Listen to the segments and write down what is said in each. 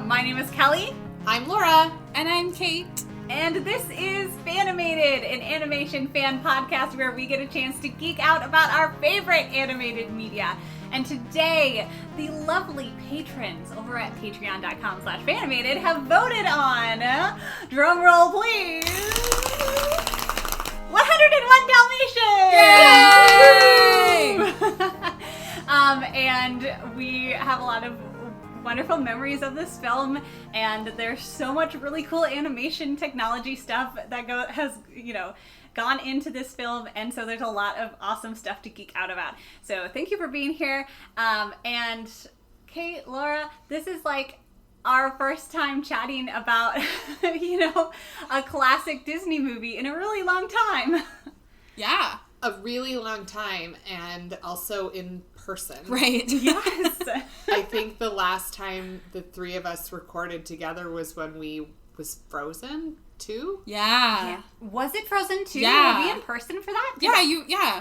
My name is Kelly. I'm Laura. And I'm Kate. And this is Fanimated, an animation fan podcast where we get a chance to geek out about our favorite animated media. And today, the lovely patrons over at patreon.com/Fanimated have voted on, drumroll please, 101 Dalmatians! Yay! And we have a lot of wonderful memories of this film, and there's so much really cool animation technology stuff that has gone into this film, and so there's a lot of awesome stuff to geek out about. So thank you for being here. And Kate, Laura, this is like our first time chatting about a classic Disney movie in a really long time. Yeah. A really long time, and also in person. Right. Yes. I think the last time the three of us recorded together was when was Frozen 2? Yeah. Was it Frozen 2? Yeah. Were we in person for that? Yeah,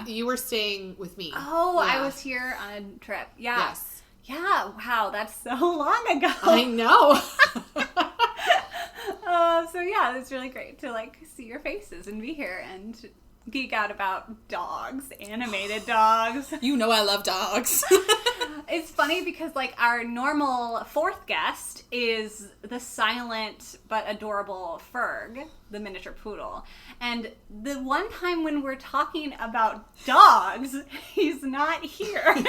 You were staying with me. Oh, yeah. I was here on a trip. Yeah. Yes. Yeah, wow, that's so long ago. I know. So yeah, it's really great to see your faces and be here and geek out about dogs, animated dogs. You know I love dogs. It's funny because our normal fourth guest is the silent but adorable Ferg, the miniature poodle. And the one time when we're talking about dogs, he's not here.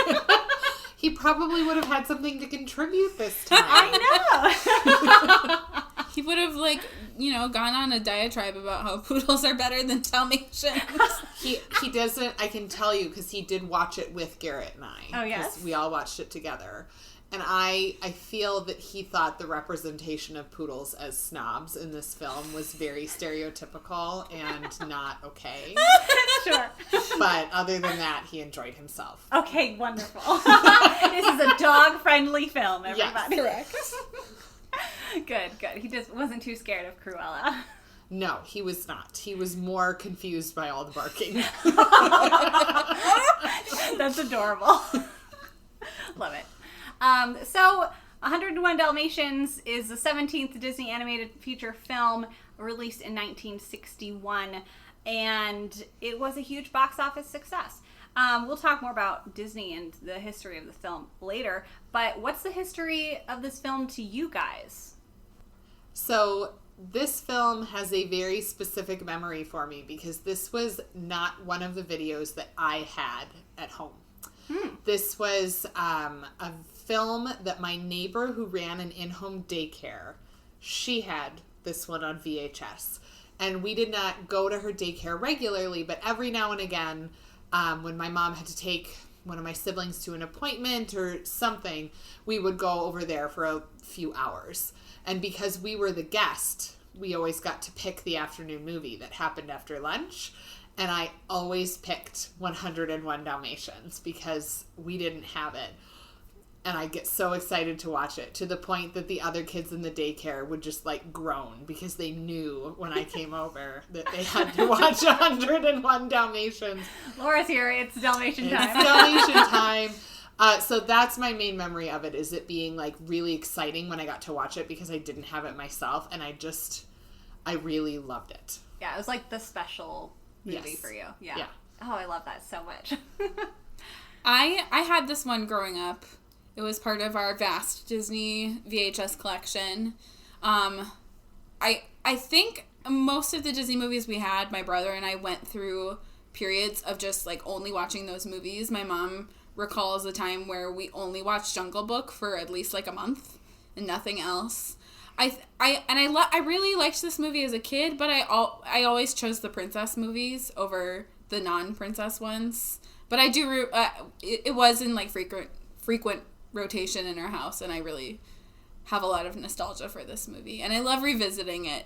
He probably would have had something to contribute this time. I know. He would have gone on a diatribe about how poodles are better than Dalmatians. He doesn't, I can tell you, because he did watch it with Garrett and I. Oh, yes? 'Cause we all watched it together. And I feel that he thought the representation of poodles as snobs in this film was very stereotypical and not okay. Sure. But other than that, he enjoyed himself. Okay, wonderful. This is a dog-friendly film, everybody. Yes. Correct. Good. He just wasn't too scared of Cruella. No, he was not. He was more confused by all the barking. That's adorable. Love it. So 101 Dalmatians is the 17th Disney animated feature film released in 1961, and it was a huge box office success. We'll talk more about Disney and the history of the film later, but what's the history of this film to you guys? So this film has a very specific memory for me because this was not one of the videos that I had at home. This was a film that my neighbor who ran an in-home daycare, she had this one on VHS. And we did not go to her daycare regularly, but every now and again, when my mom had to take one of my siblings to an appointment or something, we would go over there for a few hours. And because we were the guest, we always got to pick the afternoon movie that happened after lunch. And I always picked 101 Dalmatians because we didn't have it. And I get so excited to watch it to the point that the other kids in the daycare would just groan because they knew when I came over that they had to watch 101 Dalmatians. Laura's here. It's Dalmatian time. It's Dalmatian time. So that's my main memory of it, is it being really exciting when I got to watch it because I didn't have it myself, and I really loved it. Yeah, it was the special movie for you. Yeah. Oh, I love that so much. I had this one growing up. It was part of our vast Disney VHS collection. I think most of the Disney movies we had, my brother and I went through periods of just only watching those movies. My mom recalls a time where we only watched Jungle Book for at least a month and nothing else. I really liked this movie as a kid, but I always chose the princess movies over the non-princess ones. But I do it was in frequent rotation in our house, and I really have a lot of nostalgia for this movie, and I love revisiting it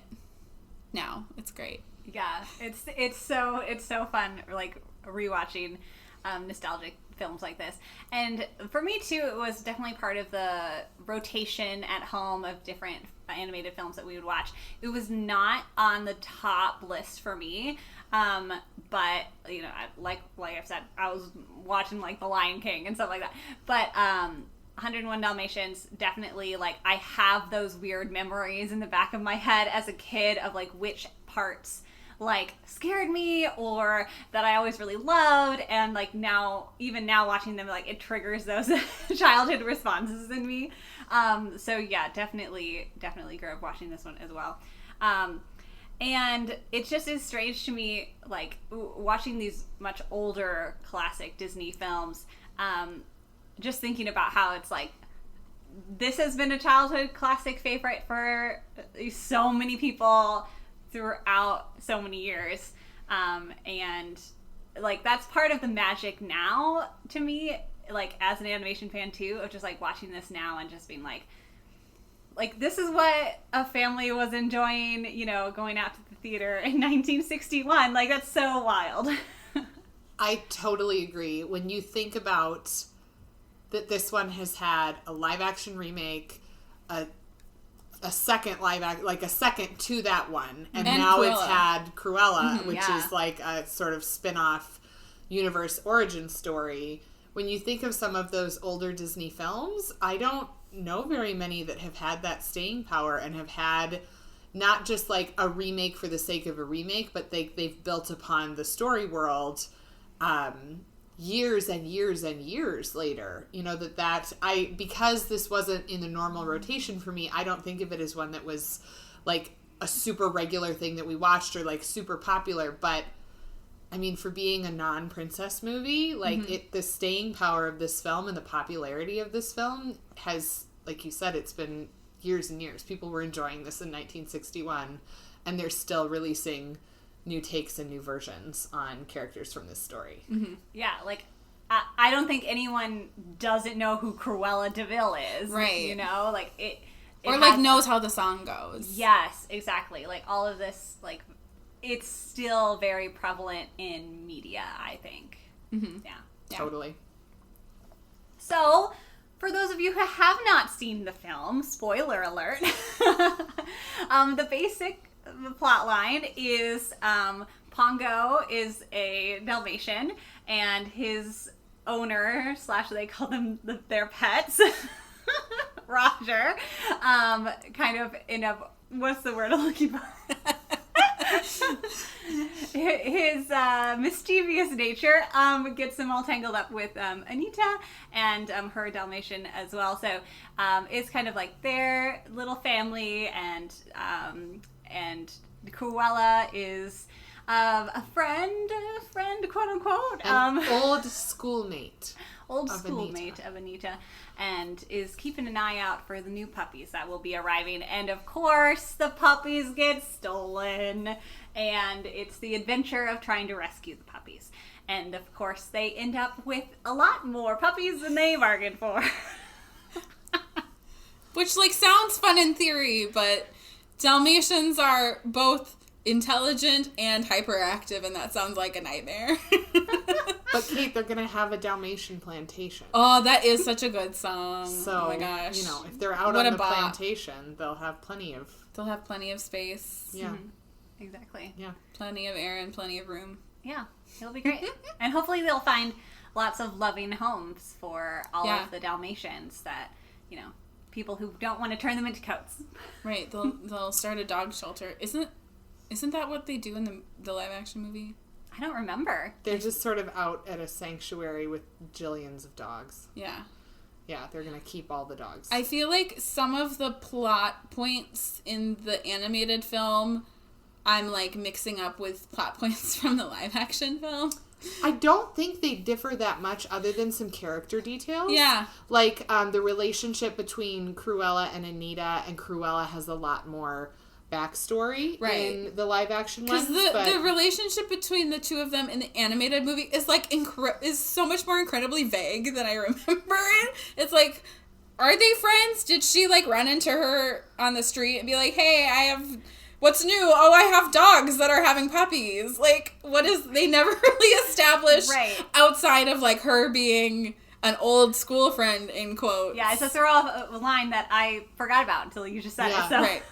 now. It's great. Yeah, it's so fun rewatching nostalgic films like this. And for me too, it was definitely part of the rotation at home of different animated films that we would watch. It was not on the top list for me, but like I've said, I was watching The Lion King and stuff like that. But 101 Dalmatians, definitely, like, I have those weird memories in the back of my head as a kid of, like, which parts, like, scared me or that I always really loved, and, like, now, even now watching them, like, it triggers those childhood responses in me. So, yeah, definitely grew up watching this one as well. And it just is strange to me, like, watching these much older classic Disney films, just thinking about how it's like, this has been a childhood classic favorite for so many people throughout so many years. And, like, that's part of the magic now to me, like, as an animation fan, too, of just, like, watching this now and just being like, this is what a family was enjoying, you know, going out to the theater in 1961. Like, that's so wild. I totally agree. When you think about that this one has had a live-action remake, a second a second to that one, and now Cruella. It's had Cruella, which yeah. is like a sort of spin-off universe origin story. When you think of some of those older Disney films, I don't know very many that have had that staying power and have had not just like a remake for the sake of a remake, but they've built upon the story world years and years and years later. You know, because this wasn't in the normal rotation for me, I don't think of it as one that was like a super regular thing that we watched or like super popular, but I mean, for being a non-princess movie, like, the staying power of this film and the popularity of this film has, like you said, it's been years and years. People were enjoying this in 1961, and they're still releasing new takes and new versions on characters from this story. Mm-hmm. Yeah, like, I don't think anyone doesn't know who Cruella Deville is. Right. You know? Like, it or, like, knows how the song goes. Yes, exactly. Like, all of this, like, it's still very prevalent in media, I think. Mm-hmm. Yeah. Totally. So, for those of you who have not seen the film, spoiler alert, the basic plot line is Pongo is a Dalmatian, and his owner, / they call them their pets, Roger, kind of in a, what's the word I'm looking for? His mischievous nature gets him all tangled up with Anita and her Dalmatian as well. So it's kind of like their little family, and Cruella is a friend, quote unquote, An old schoolmate. Of Anita, and is keeping an eye out for the new puppies that will be arriving. And of course, the puppies get stolen, and it's the adventure of trying to rescue the puppies. And of course, they end up with a lot more puppies than they bargained for. Which, like, sounds fun in theory, but Dalmatians are both intelligent and hyperactive, and that sounds like a nightmare. But Kate, they're gonna have a Dalmatian plantation. Oh, that is such a good song. So, oh my gosh. you know, if they're out What on a the bop. plantation, they'll have plenty of... They'll have plenty of space. Yeah. Mm-hmm. Exactly. Yeah. Plenty of air and plenty of room. Yeah, it'll be great. And hopefully they'll find lots of loving homes for all of the Dalmatians that, you know, people who don't want to turn them into coats. Right, they'll start a dog shelter. Isn't that what they do in the live action movie? I don't remember. They're just sort of out at a sanctuary with jillions of dogs. Yeah. Yeah, they're going to keep all the dogs. I feel like some of the plot points in the animated film, I'm, like, mixing up with plot points from the live action film. I don't think they differ that much other than some character details. Yeah. Like, the relationship between Cruella and Anita, and Cruella has a lot more backstory in the live action ones. Because the relationship between the two of them in the animated movie is like is so much more incredibly vague than I remember it. It's like, are they friends? Did she like run into her on the street and be like, hey, what's new? Oh, I have dogs that are having puppies. Like, what is, they never really established outside of like her being an old school friend, in quotes. Yeah, it's a throw off a line that I forgot about until you just said it. So. Right.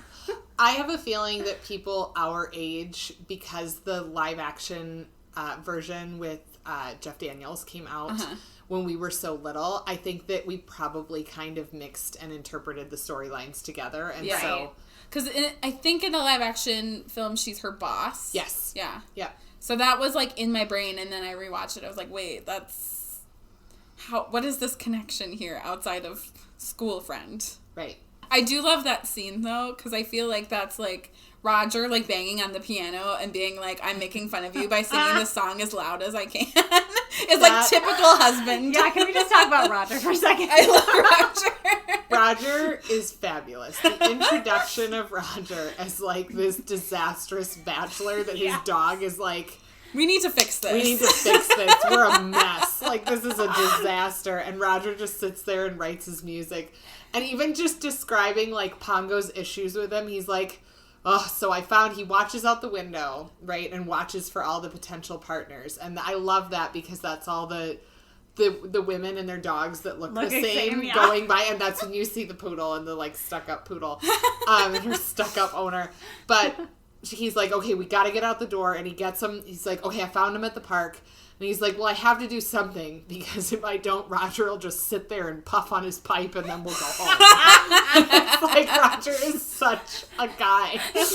I have a feeling that people our age, because the live action version with Jeff Daniels came out when we were so little, I think that we probably kind of mixed and interpreted the storylines together. And so... Because I think in the live action film, she's her boss. Yes. Yeah. Yeah. So that was, like, in my brain, and then I rewatched it. I was like, wait, that's... What is this connection here outside of school friend? Right. I do love that scene, though, because I feel like that's, like, Roger, like, banging on the piano and being like, I'm making fun of you by singing this song as loud as I can. It's, like, typical husband. Yeah, can we just talk about Roger for a second? I love Roger. Roger is fabulous. The introduction of Roger as, like, this disastrous bachelor that his dog is like... We need to fix this. We need to fix this. We're a mess. Like, this is a disaster. And Roger just sits there and writes his music. And even just describing, like, Pongo's issues with him, he's like, oh, so I found he watches out the window, right, and watches for all the potential partners. And I love that because that's all the women and their dogs that look the same going by. And that's when you see the poodle and the, like, stuck-up poodle and her stuck-up owner. But... he's like, okay, we got to get out the door, and he gets him. He's like, okay, I found him at the park, and he's like, well, I have to do something, because if I don't, Roger will just sit there and puff on his pipe, and then we'll go home. It's like, Roger is such a guy. Yes.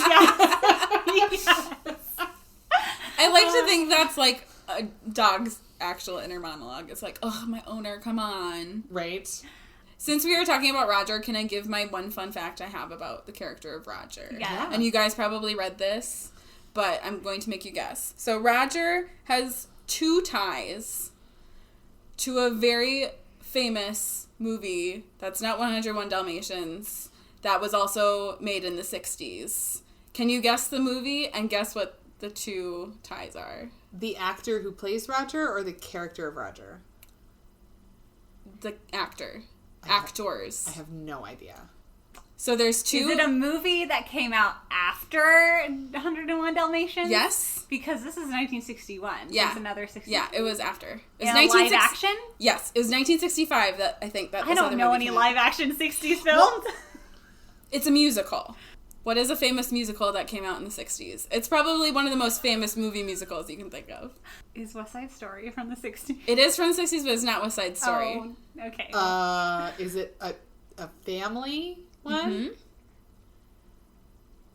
I like to think that's, like, a dog's actual inner monologue. It's like, oh, my owner, come on. Right. Since we were talking about Roger, can I give my one fun fact I have about the character of Roger? Yeah. And you guys probably read this, but I'm going to make you guess. So Roger has 2 ties to a very famous movie that's not 101 Dalmatians that was also made in the 60s. Can you guess the movie and guess what the 2 ties are? The actor who plays Roger or the character of Roger? The actor. Actors. I have no idea. So there's 2. Is it a movie that came out after 101 Dalmatians? Yes. Because this is 1961. Yeah. It's another 60. Yeah, it was after. It was In live action? Yes, it was 1965 that I think that I don't know any live action 60s films. It's a musical. What is a famous musical that came out in the 60s? It's probably one of the most famous movie musicals you can think of. Is West Side Story from the 60s? It is from the 60s, but it's not West Side Story. Oh, okay. Is it a family one? Mm-hmm.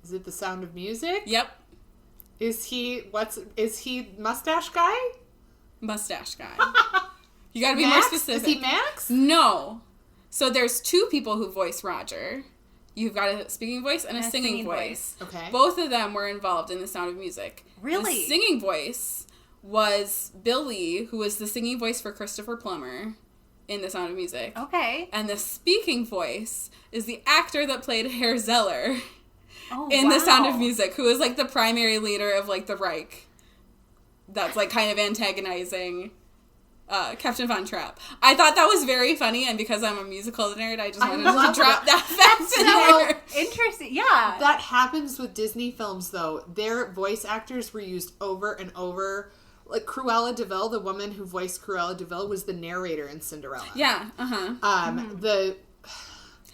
Is it The Sound of Music? Yep. Is he Mustache Guy? Mustache Guy. You gotta be more specific. Is he Max? No. So there's 2 people who voice Roger. You've got a speaking voice and a singing voice. Okay. Both of them were involved in The Sound of Music. Really? The singing voice was Billy, who was the singing voice for Christopher Plummer in The Sound of Music. Okay. And the speaking voice is the actor that played Herr Zeller in wow. The Sound of Music, who is, like, the primary leader of, like, the Reich. That's, like, kind of antagonizing Captain Von Trapp. I thought that was very funny, and because I'm a musical nerd, I just wanted to drop that fact in there. Interesting. Yeah. That happens with Disney films, though. Their voice actors were used over and over. Like, Cruella Deville, the woman who voiced Cruella Deville, was the narrator in Cinderella. Yeah,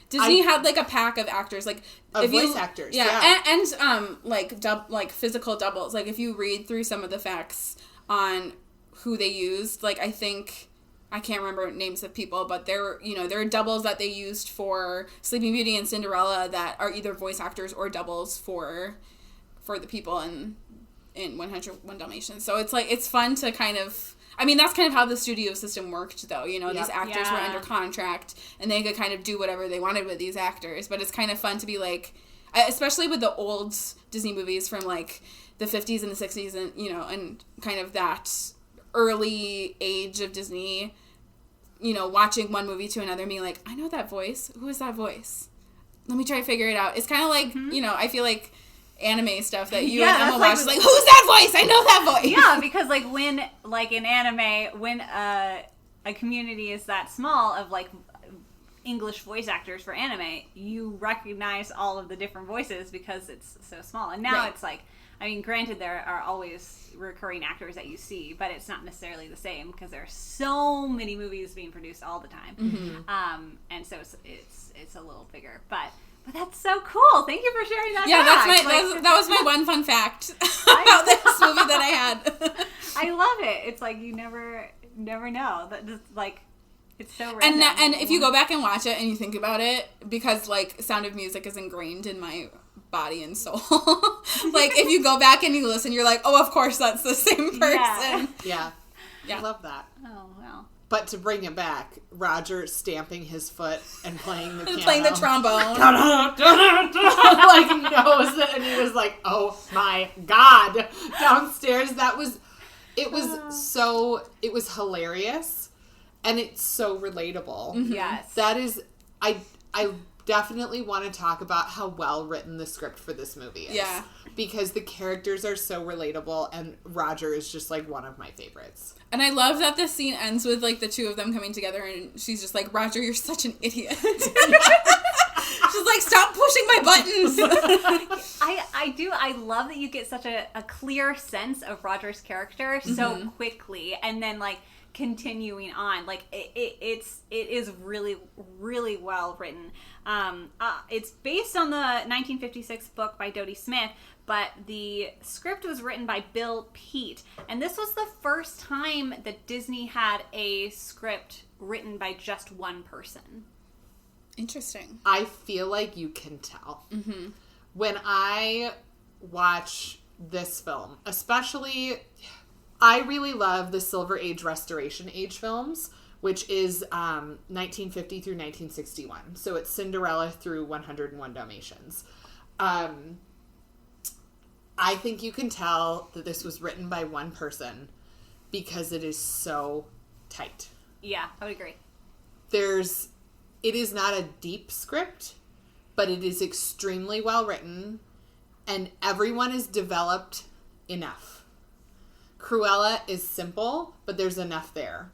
Disney had, like, a pack of actors, like... voice actors, and like, physical doubles. Like, if you read through some of the facts on who they used, like, I think... I can't remember names of people, but there are doubles that they used for Sleeping Beauty and Cinderella that are either voice actors or doubles for the people in 101 Dalmatians. So it's, like, it's fun to kind of... I mean, that's kind of how the studio system worked, though. You know, these actors were under contract, and they could kind of do whatever they wanted with these actors. But it's kind of fun to be, like, especially with the old Disney movies from, like, the 50s and the 60s, and, you know, and kind of that early age of Disney, you know, watching one movie to another and being like, I know that voice. Who is that voice? Let me try to figure it out. It's kind of like, you know, I feel like anime stuff that you and Emma watch is like, who's that voice? I know that voice. Yeah, because, like, when, like, in anime, when a community is that small of, like, English voice actors for anime, you recognize all of the different voices because it's so small. And now it's like, I mean, granted, there are always recurring actors that you see, but it's not necessarily the same because there are so many movies being produced all the time. And so it's a little bigger. But But that's so cool. Thank you for sharing that. Yeah, fact. that was my one fun fact about this movie that I had. I love it. It's like you never know. That just like it's so random. And if you go back and watch it and you think about it, because like Sound of Music is ingrained in my body and soul. Like if you go back and you listen, you're like, oh, of course that's the same person. Yeah. I love that. Oh wow. But to bring it back, Roger stamping his foot and playing the piano. Playing the trombone. Like he knows it, and he was like, oh my God. Downstairs, it was hilarious, and it's so relatable. Mm-hmm. Yes. That is, I definitely want to talk about how well written the script for this movie is. Yeah. Because the characters are so relatable, and Roger is just like one of my favorites. And I love that this scene ends with like the two of them coming together, and she's just like, Roger, you're such an idiot. She's like, stop pushing my buttons. I love that you get such a clear sense of Roger's character so quickly, and then like continuing on, like it is really, really well written. It's based on the 1956 book by Dodie Smith, but the script was written by Bill Peet, and this was the first time that Disney had a script written by just one person. Interesting. I feel like you can tell. Mm-hmm. When I watch this film, especially, I really love the Silver Age Restoration Age films, which is 1950 through 1961. So it's Cinderella through 101 Dalmatians. I think you can tell that this was written by one person because it is so tight. Yeah, I would agree. It is not a deep script, but it is extremely well written, and everyone is developed enough. Cruella is simple, but there's enough there.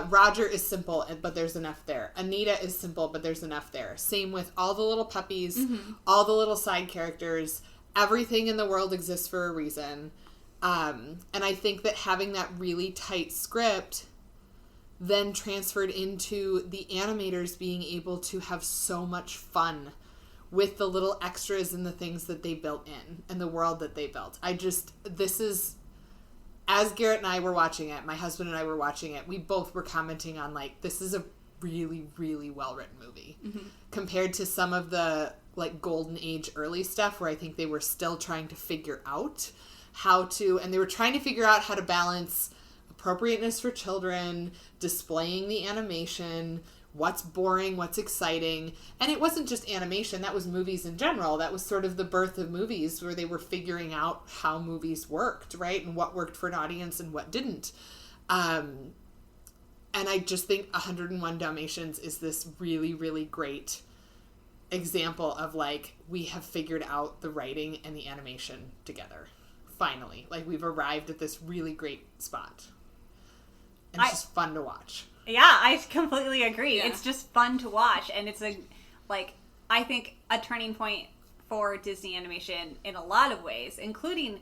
Roger is simple, but there's enough there. Anita is simple, but there's enough there. Same with all the little puppies, all the little side characters. Everything in the world exists for a reason. And I think that having that really tight script then transferred into the animators being able to have so much fun with the little extras and the things that they built in and the world that they built. As Garrett and I were watching it, my husband and I were watching it, we both were commenting on, like, this is a really, really well-written movie. Mm-hmm. Compared to some of the, like, Golden Age early stuff where I think they were still trying to figure out and they were trying to figure out how to balance appropriateness for children, displaying the animation, what's boring, what's exciting. And it wasn't just animation, that was movies in general. That was sort of the birth of movies, where they were figuring out how movies worked, right? And what worked for an audience and what didn't. And I just think 101 Dalmatians is this really, really great example of, like, we have figured out the writing and the animation together. Finally. Like, we've arrived at this really great spot. And it's just fun to watch. Yeah, I completely agree. Yeah. It's just fun to watch, and it's I think a turning point for Disney animation in a lot of ways, including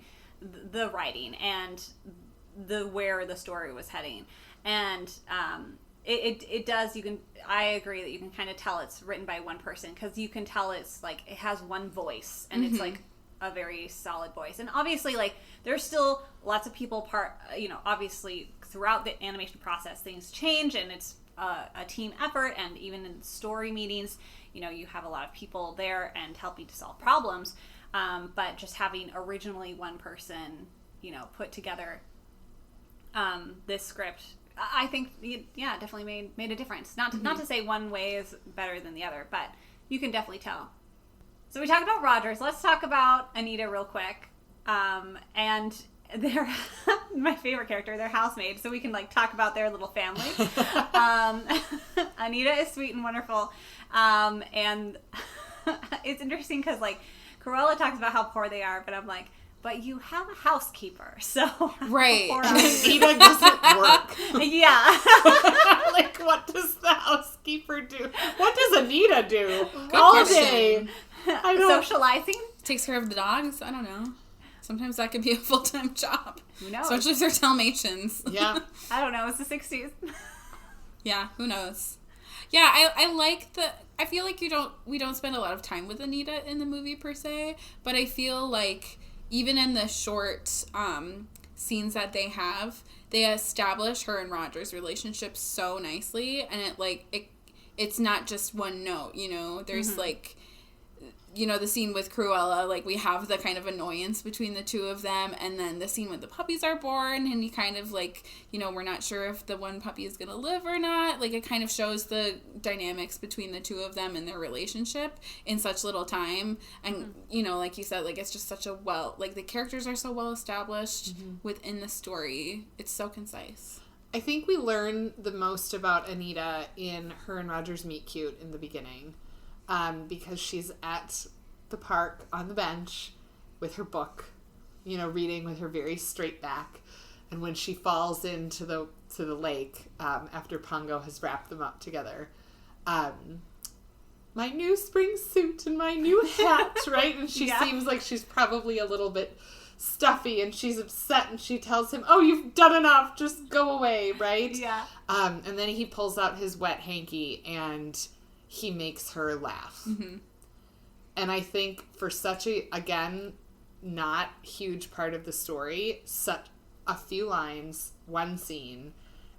the writing and where the story was heading. And it does. I agree that you can kind of tell it's written by one person, because you can tell it's like it has one voice, and it's like a very solid voice. And obviously, like, there's still lots of people obviously throughout the animation process things change, and it's a team effort, and even in story meetings, you have a lot of people there and helping to solve problems, but just having originally one person put together this script, I think definitely made a difference. Not to say one way is better than the other, but you can definitely tell. So we talked about Rogers. Let's talk about Anita real quick. And they're my favorite character, their housemaid, so we can talk about their little family. Anita is sweet and wonderful. And it's interesting because Cruella talks about how poor they are, but I'm like, but you have a housekeeper, so right. Anita doesn't work. Yeah. What does the housekeeper do? What does Anita do Good all question. day? Socializing? Takes care of the dogs? I don't know. Sometimes that could be a full-time job. Who knows? Especially if they're Dalmatians. Yeah. I don't know. It's the 60s. Yeah, who knows? Yeah, I like I feel like we don't spend a lot of time with Anita in the movie per se, but I feel like even in the short scenes that they have, they establish her and Roger's relationship so nicely, and it's not just one note, you know. There's like, you know, the scene with Cruella, like, we have the kind of annoyance between the two of them, and then the scene when the puppies are born, and he kind of, like, you know, we're not sure if the one puppy is gonna live or not. Like, it kind of shows the dynamics between the two of them and their relationship in such little time. And, you know, like you said, like, it's just such a like, the characters are so well established within the story. It's so concise. I think we learn the most about Anita in her and Roger's meet cute in the beginning. Because she's at the park on the bench with her book, you know, reading with her very straight back. And when she falls into the lake, after Pongo has wrapped them up together, my new spring suit and my new hat, right? And she seems like she's probably a little bit stuffy, and she's upset, and she tells him, "Oh, you've done enough, just go away," right? Yeah. And then he pulls out his wet hanky, and he makes her laugh. And I think for such a, again, not huge part of the story, such a few lines, one scene,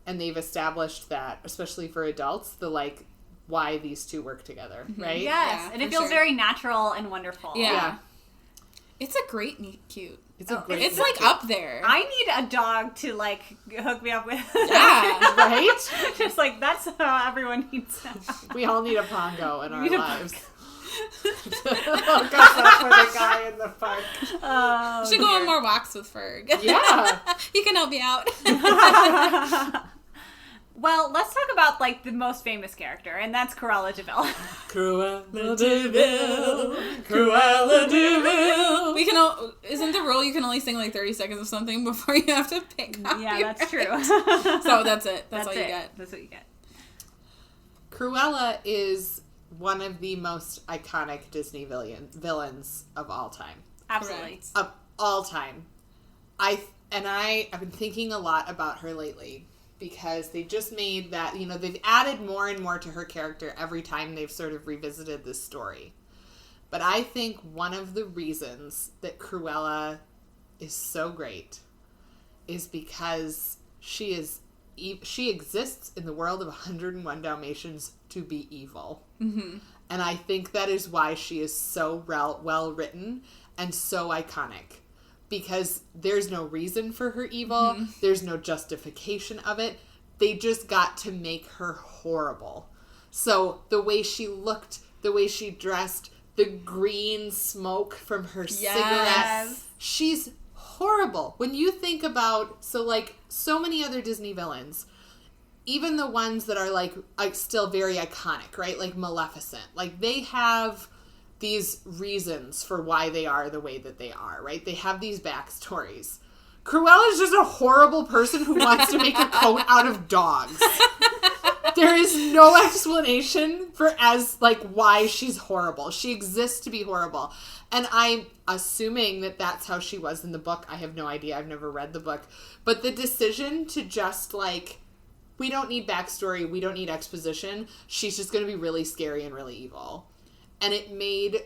and they've established that, especially for adults, the, like, why these two work together, right? Yes, Yeah, and it feels very natural and wonderful. Yeah. It's a great meet cute. It's a great It's like up there. I need a dog to, like, hook me up with. Yeah. Right? Just like, that's how everyone needs to. We all need a Pongo in our Need a lives. Look us up for the guy in the park. Oh, should go on more walks with Ferg. Yeah. He can help me out. Well, let's talk about, like, the most famous character, and that's Cruella Deville. Cruella Deville. Cruella Deville. Isn't the rule you can only sing like 30 seconds of something before you have to pick up? Yeah, that's true. So that's it. That's all you get. That's what you get. Cruella is one of the most iconic Disney villains of all time. Absolutely. Correct. Of all time. I've been thinking a lot about her lately, because they just made that, you know, they've added more and more to her character every time they've sort of revisited this story. But I think one of the reasons that Cruella is so great is because she exists in the world of 101 Dalmatians to be evil. And I think that is why she is so well written and so iconic. Because there's no reason for her evil. There's no justification of it. They just got to make her horrible. So the way she looked, the way she dressed, the green smoke from her cigarette. She's horrible. When you think about, so many other Disney villains, even the ones that are like still very iconic, right? Like Maleficent. Like, they have these reasons for why they are the way that they are, right? They have these backstories. Cruella is just a horrible person who wants to make a coat out of dogs. There is no explanation for why she's horrible. She exists to be horrible. And I'm assuming that that's how she was in the book. I have no idea. I've never read the book. But the decision to just, we don't need backstory. We don't need exposition. She's just going to be really scary and really evil. And it made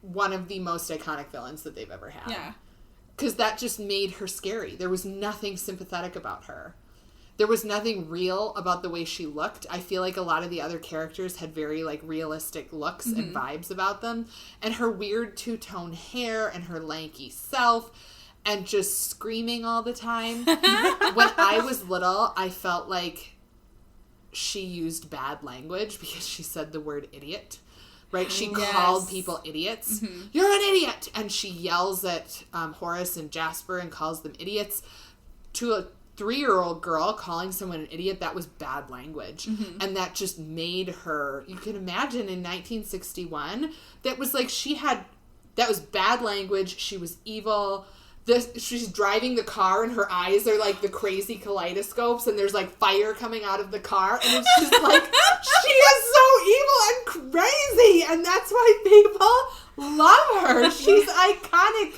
one of the most iconic villains that they've ever had. Yeah. Because that just made her scary. There was nothing sympathetic about her. There was nothing real about the way she looked. I feel like a lot of the other characters had very, realistic looks and vibes about them. And her weird two-tone hair and her lanky self and just screaming all the time. When I was little, I felt like she used bad language because she said the word idiot. Right? She called people idiots. You're an idiot! And she yells at Horace and Jasper and calls them idiots. To a 3-year-old girl, calling someone an idiot, that was bad language. And that just made her... You can imagine in 1961, that was that was bad language. She was evil. She's driving the car and her eyes are like the crazy kaleidoscopes and there's fire coming out of the car and it's just she is so evil and crazy and that's why people love her. She's iconic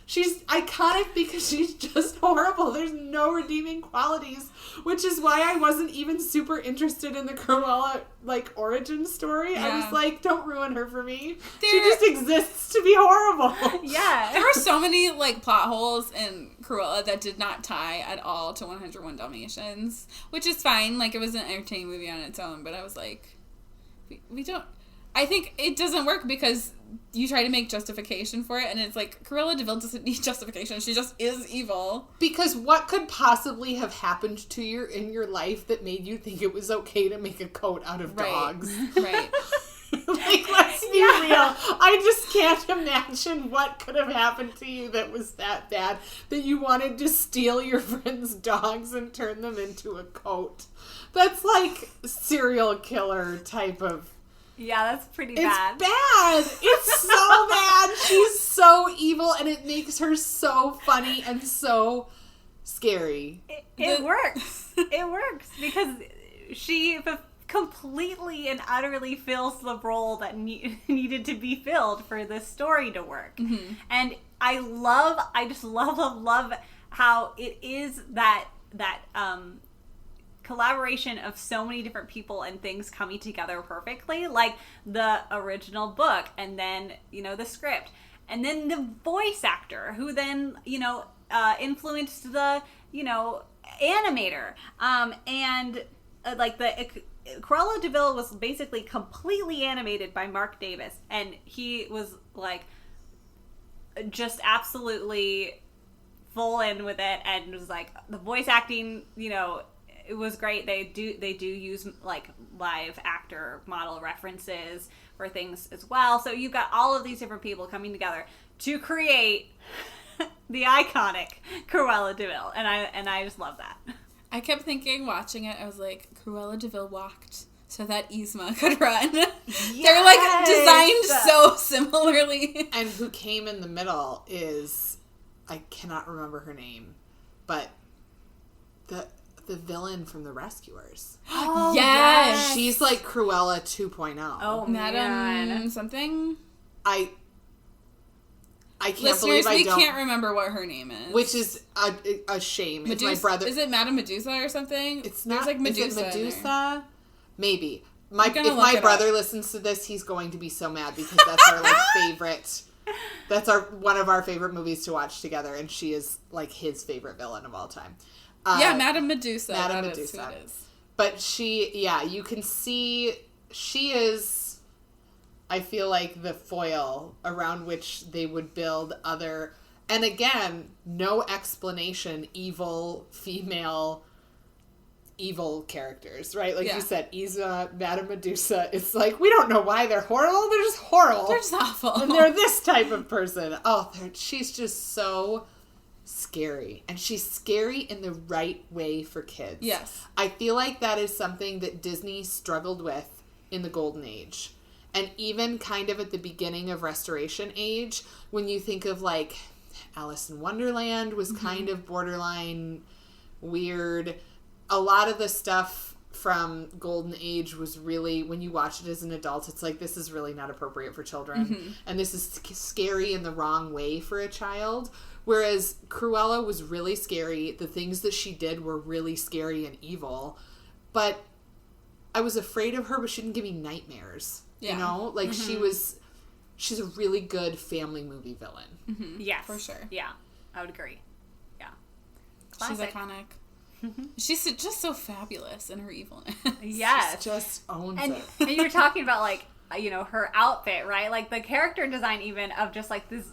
She's iconic because she's just horrible. There's no redeeming qualities, which is why I wasn't even super interested in the Cruella, like, origin story. Yeah. I was like, don't ruin her for me. She just exists to be horrible. Yeah. There were so many, like, plot holes in Cruella that did not tie at all to 101 Dalmatians, which is fine. Like, it was an entertaining movie on its own, but I was like, we don't... I think it doesn't work because you try to make justification for it, and it's like, Cruella Deville doesn't need justification. She just is evil. Because what could possibly have happened to you in your life that made you think it was okay to make a coat out of dogs? Right. Like, let's be real. I just can't imagine what could have happened to you that was that bad that you wanted to steal your friend's dogs and turn them into a coat. That's like serial killer type of... Yeah, that's pretty bad. It's bad. It's so bad. She's so evil, and it makes her so funny and so scary. It works. It works because she completely and utterly fills the role that needed to be filled for this story to work. Mm-hmm. And I just love how it is that collaboration of so many different people and things coming together perfectly, like the original book, and then, you know, the script, and then the voice actor who then, you know, influenced the, you know, animator, and like the Cruella Deville was basically completely animated by Mark Davis, and he was like just absolutely full in with it, and was like, the voice acting, you know, it was great. They do use like live actor model references for things as well. So you've got all of these different people coming together to create the iconic Cruella Deville, and I just love that. I kept thinking, watching it, I was like, Cruella Deville walked so that Yzma could run. Yes! They're like designed so similarly. And who came in the middle is, I cannot remember her name, but the villain from The Rescuers. Oh, yes! She's like Cruella 2.0. Oh, Madam something? I can't Listeners, believe I don't. We can't remember what her name is. Which is a shame. Medusa, it's my brother. Is it Madame Medusa or something? It's not. There's like Medusa. Is it Medusa? Maybe. If my brother listens to this, he's going to be so mad because that's our like favorite. That's one of our favorite movies to watch together, and she is like his favorite villain of all time. Yeah, Madame Medusa. Madame Medusa. Who it is. But you can see she is, I feel like, the foil around which they would build other, and again, no explanation, evil characters, right? Like you said, Yzma, Madame Medusa, it's like, we don't know why they're horrible, they're just horrible. They're just awful. And they're this type of person. Oh, she's just so scary, and she's scary in the right way for kids. Yes. I feel like that is something that Disney struggled with in the Golden Age, and even kind of at the beginning of Restoration Age, when you think of like Alice in Wonderland was kind of borderline weird. A lot of the stuff from Golden Age was really, when you watch it as an adult, it's like, this is really not appropriate for children, and this is scary in the wrong way for a child. Whereas Cruella was really scary. The things that she did were really scary and evil. But I was afraid of her, but she didn't give me nightmares. Yeah. You know? Like, she's a really good family movie villain. Mm-hmm. Yes. For sure. Yeah. I would agree. Yeah. Classic. She's iconic. She's just so fabulous in her evilness. Yes. She just owns it. And you were talking about, like, you know, her outfit, right? Like, the character design even of just, like, this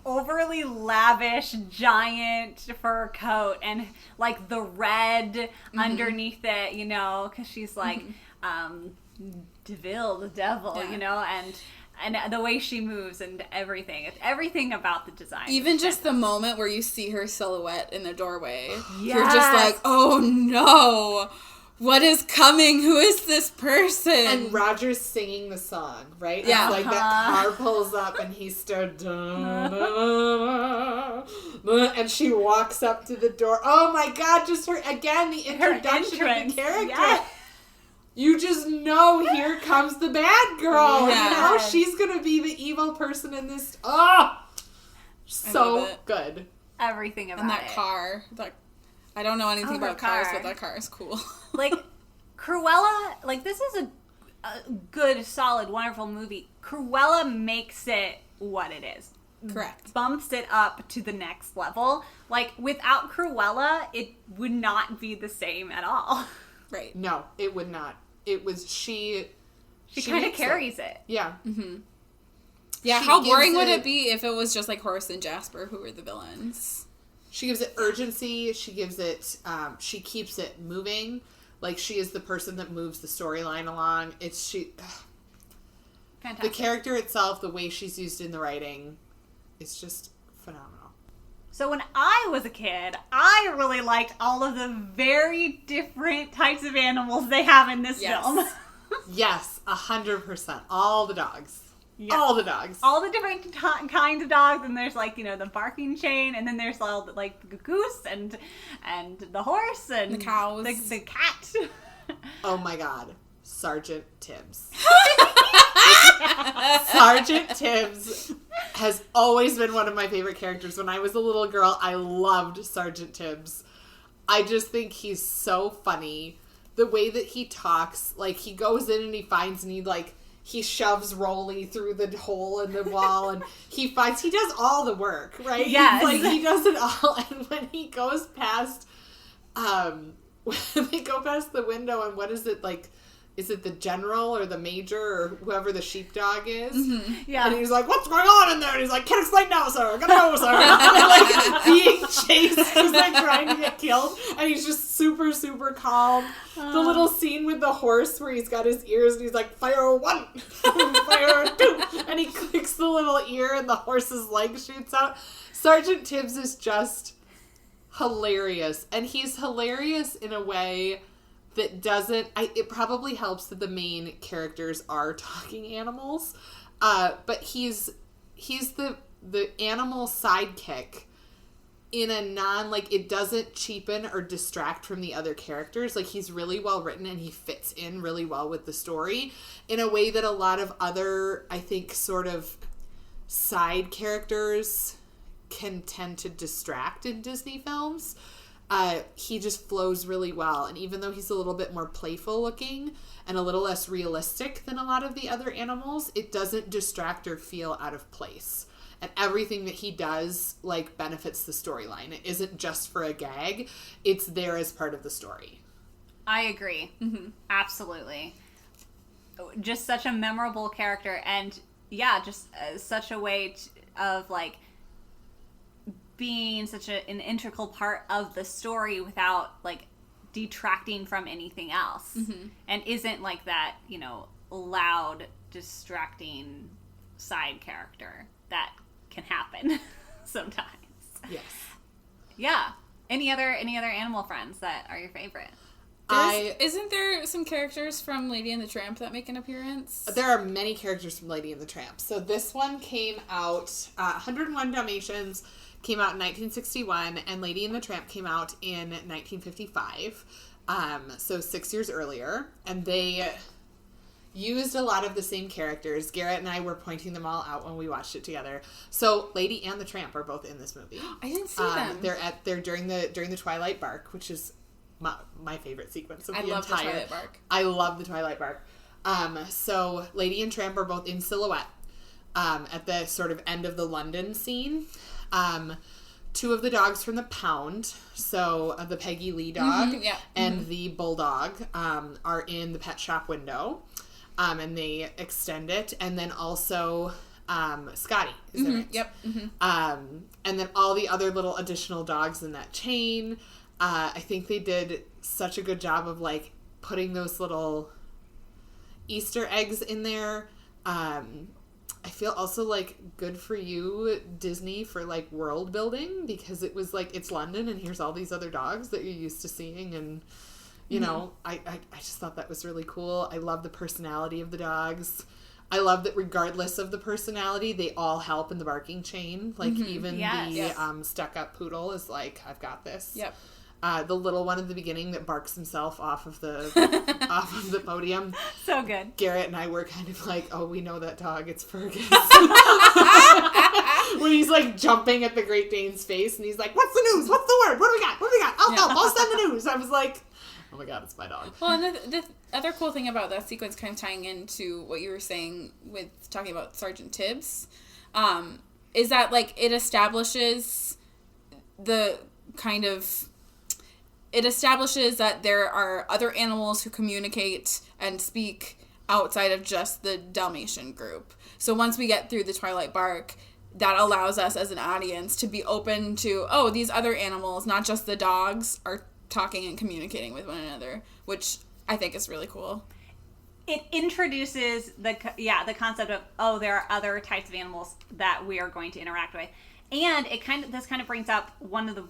overly lavish giant fur coat and like the red underneath it, you know, because she's like Deville, the devil, you know, and the way she moves and everything about the design. Even just the moment where you see her silhouette in the doorway, you're just like, oh no, what is coming? Who is this person? And Roger's singing the song, right? Yeah. It's like that car pulls up and he's still and she walks up to the door. Oh my God, just the introduction of the character. Yes. You just know here comes the bad girl. Yeah. You know, she's going to be the evil person in this. Oh! So good. Everything about it. And that car. I don't know anything about cars, but that car is cool. Like, Cruella, like, this is a good, solid, wonderful movie. Cruella makes it what it is. Correct. Bumps it up to the next level. Like, without Cruella, it would not be the same at all. Right. No, it would not. It was she kind of carries it. Yeah. Mm-hmm. Yeah, She how boring gives would it- it be if it was just like Horace and Jasper who were the villains? She gives it urgency. She gives it, she keeps it moving. Like, she is the person that moves the storyline along. Fantastic. The character itself, the way she's used in the writing, is just phenomenal. So when I was a kid, I really liked all of the very different types of animals they have in this Yes. film. Yes, 100%. All the dogs. Yeah. All the dogs. All the different kinds of dogs, and there's like, the barking chain, and then there's all the, like, the goose and the horse and The cows. the cat. Oh my god. Sergeant Tibbs. Sergeant Tibbs has always been one of my favorite characters. When I was a little girl, I loved Sergeant Tibbs. I just think he's so funny. The way that he talks, like, he goes in and he finds and he shoves Rolly through the hole in the wall, and he does all the work, right? Yes. Like, he does it all, and when he goes past, when they go past the window, and what is it, like, is it the general or the major or whoever the sheepdog is? Mm-hmm. Yeah. And he's like, what's going on in there? And he's like, can't explain now, sir. Gotta go, sir. And like, being chased because they're trying to get killed. And he's just super, super calm. The little scene with the horse where he's got his ears and he's like, fire 1, fire 2. And he clicks the little ear and the horse's leg shoots out. Sergeant Tibbs is just hilarious. And he's hilarious in a way that doesn't, it probably helps that the main characters are talking animals, but he's the animal sidekick in a it doesn't cheapen or distract from the other characters. Like, he's really well written and he fits in really well with the story in a way that a lot of other, I think, sort of side characters can tend to distract in Disney films. He just flows really well. And even though he's a little bit more playful looking and a little less realistic than a lot of the other animals, it doesn't distract or feel out of place. And everything that he does, like, benefits the storyline. It isn't just for a gag. It's there as part of the story. I agree. Mm-hmm. Absolutely. Just such a memorable character. And, yeah, just such a way of, like, being such an integral part of the story without, like, detracting from anything else. Mm-hmm. And isn't like that, loud, distracting side character that can happen sometimes. Yes. Yeah. Any other animal friends that are your favorite? Isn't there some characters from Lady and the Tramp that make an appearance? There are many characters from Lady and the Tramp. So this one came out, 101 Dalmatians came out in 1961, and Lady and the Tramp came out in 1955, so 6 years earlier, and they used a lot of the same characters. Garrett and I were pointing them all out when we watched it together. So Lady and the Tramp are both in this movie. I didn't see them. They're during the Twilight Bark, which is my favorite sequence of the entire. I love the Twilight Bark. I love the Twilight Bark. So Lady and Tramp are both in silhouette at the sort of end of the London scene. Two of the dogs from the pound, so the Peggy Lee dog and the bulldog, are in the pet shop window, and they extend it, and then also Scotty is in it. Yep. Mm-hmm. And then all the other little additional dogs in that chain. I think they did such a good job of, like, putting those little Easter eggs in there. I feel also, like, good for you, Disney, for, like, world building, because it was like, it's London and here's all these other dogs that you're used to seeing, and know, I just thought that was really cool. I love the personality of the dogs. I love that regardless of the personality, they all help in the barking chain. Like, even the stuck-up poodle is like, I've got this. Yep. The little one at the beginning that barks himself off of the podium. So good. Garrett and I were kind of like, oh, we know that dog. It's Fergus. When he's like jumping at the Great Dane's face and he's like, what's the news? What's the word? What do we got? What do we got? I'll send the news. I was like, oh my god, it's my dog. Well, and the other cool thing about that sequence, kind of tying into what you were saying with talking about Sergeant Tibbs, is that, like, it establishes that there are other animals who communicate and speak outside of just the Dalmatian group. So once we get through the Twilight Bark, that allows us as an audience to be open to, oh, these other animals, not just the dogs, are talking and communicating with one another, which I think is really cool. It introduces the concept of, oh, there are other types of animals that we are going to interact with. And this kind of brings up one of the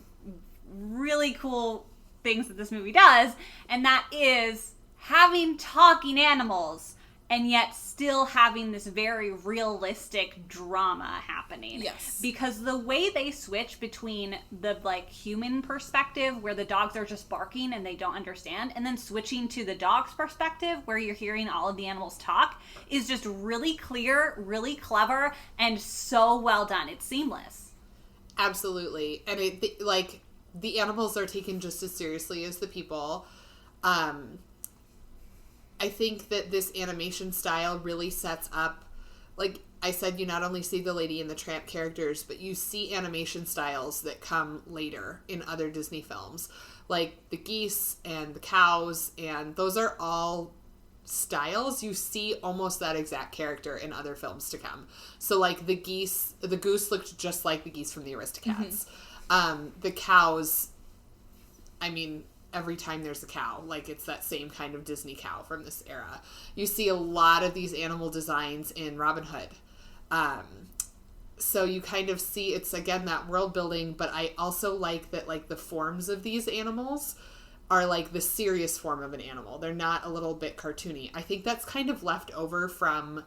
really cool things that this movie does, and that is having talking animals and yet still having this very realistic drama happening. Yes. Because the way they switch between the, like, human perspective, where the dogs are just barking and they don't understand, and then switching to the dog's perspective, where you're hearing all of the animals talk, is just really clear, really clever, and so well done. It's seamless. Absolutely. And the animals are taken just as seriously as the people. I think that this animation style really sets up, like I said, you not only see the Lady and the Tramp characters, but you see animation styles that come later in other Disney films, like the geese and the cows, and those are all styles. You see almost that exact character in other films to come. So, like, the goose looked just like the geese from the Aristocats. Mm-hmm. The cows, I mean, every time there's a cow, like, it's that same kind of Disney cow from this era. You see a lot of these animal designs in Robin Hood. So you kind of see, it's again that world building, but I also like that, like, the forms of these animals are like the serious form of an animal. They're not a little bit cartoony. I think that's kind of left over from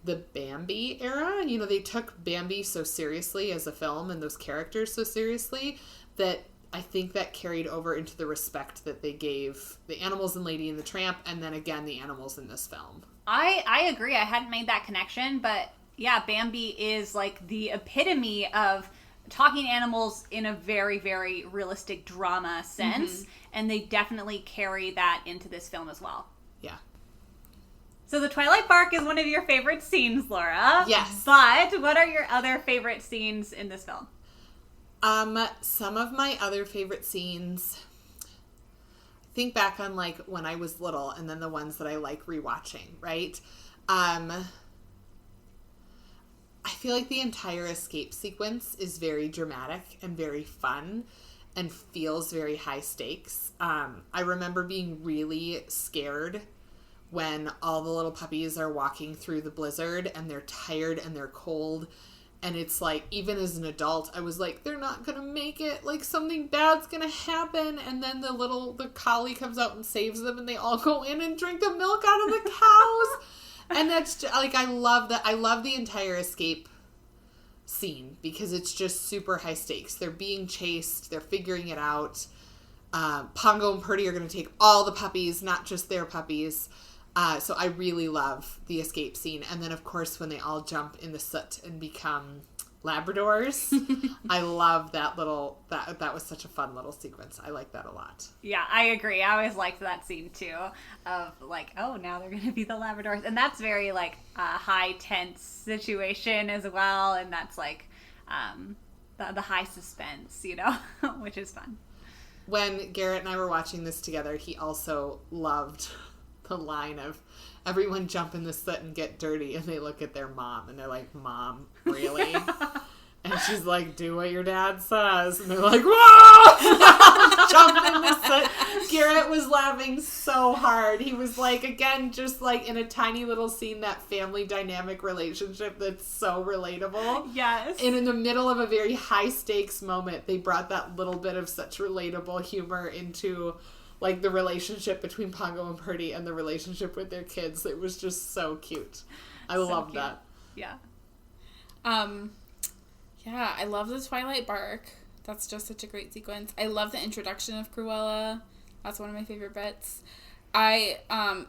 the Bambi era. You know, they took Bambi so seriously as a film and those characters so seriously that I think that carried over into the respect that they gave the animals in Lady and the Tramp, and then again the animals in this film. I agree. I hadn't made that connection, but yeah, Bambi is like the epitome of talking animals in a very, very realistic drama sense, and they definitely carry that into this film as well. Yeah. So the Twilight Bark is one of your favorite scenes, Laura. Yes. But what are your other favorite scenes in this film? Some of my other favorite scenes, think back on, like, when I was little, and then the ones that I like rewatching, right? I feel like the entire escape sequence is very dramatic and very fun and feels very high stakes. I remember being really scared when all the little puppies are walking through the blizzard and they're tired and they're cold. And it's like, even as an adult, I was like, they're not going to make it. Like, something bad's going to happen. And then the collie comes out and saves them, and they all go in and drink the milk out of the cows. And that's just, like, I love that. I love the entire escape scene because it's just super high stakes. They're being chased. They're figuring it out. Pongo and Purdy are going to take all the puppies, not just their puppies. So I really love the escape scene. And then, of course, when they all jump in the soot and become Labradors, I love that that was such a fun little sequence. I like that a lot. Yeah, I agree. I always liked that scene, too, of, like, oh, now they're going to be the Labradors. And that's very, like, a high tense situation as well. And that's, like, the high suspense, you know, which is fun. When Garrett and I were watching this together, he also loved the line of everyone jump in the soot and get dirty, and they look at their mom and they're like, Mom, really? And she's like, do what your dad says. And they're like, whoa! Jump in the soot. Garrett was laughing so hard. He was like, again, just like in a tiny little scene, that family dynamic relationship that's so relatable. Yes. And in the middle of a very high stakes moment, they brought that little bit of such relatable humor into, like, the relationship between Pongo and Purdy and the relationship with their kids. It was just so cute. I loved that. Yeah. Yeah, I love the Twilight Bark. That's just such a great sequence. I love the introduction of Cruella. That's one of my favorite bits. I don't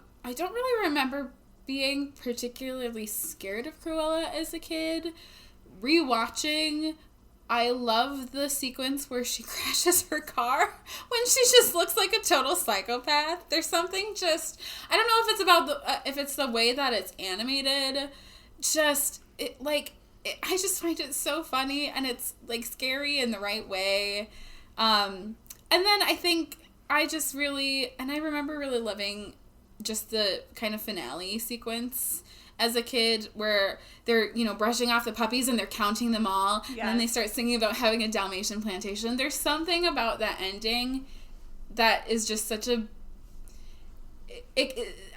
really remember being particularly scared of Cruella as a kid, rewatching, I love the sequence where she crashes her car when she just looks like a total psychopath. There's something just, I don't know if it's about if it's the way that it's animated, I just find it so funny, and it's like scary in the right way. And then I think I remember really loving just the kind of finale sequence as a kid where they're, brushing off the puppies and they're counting them all. Yes. And then they start singing about having a Dalmatian plantation. There's something about that ending that is just such a...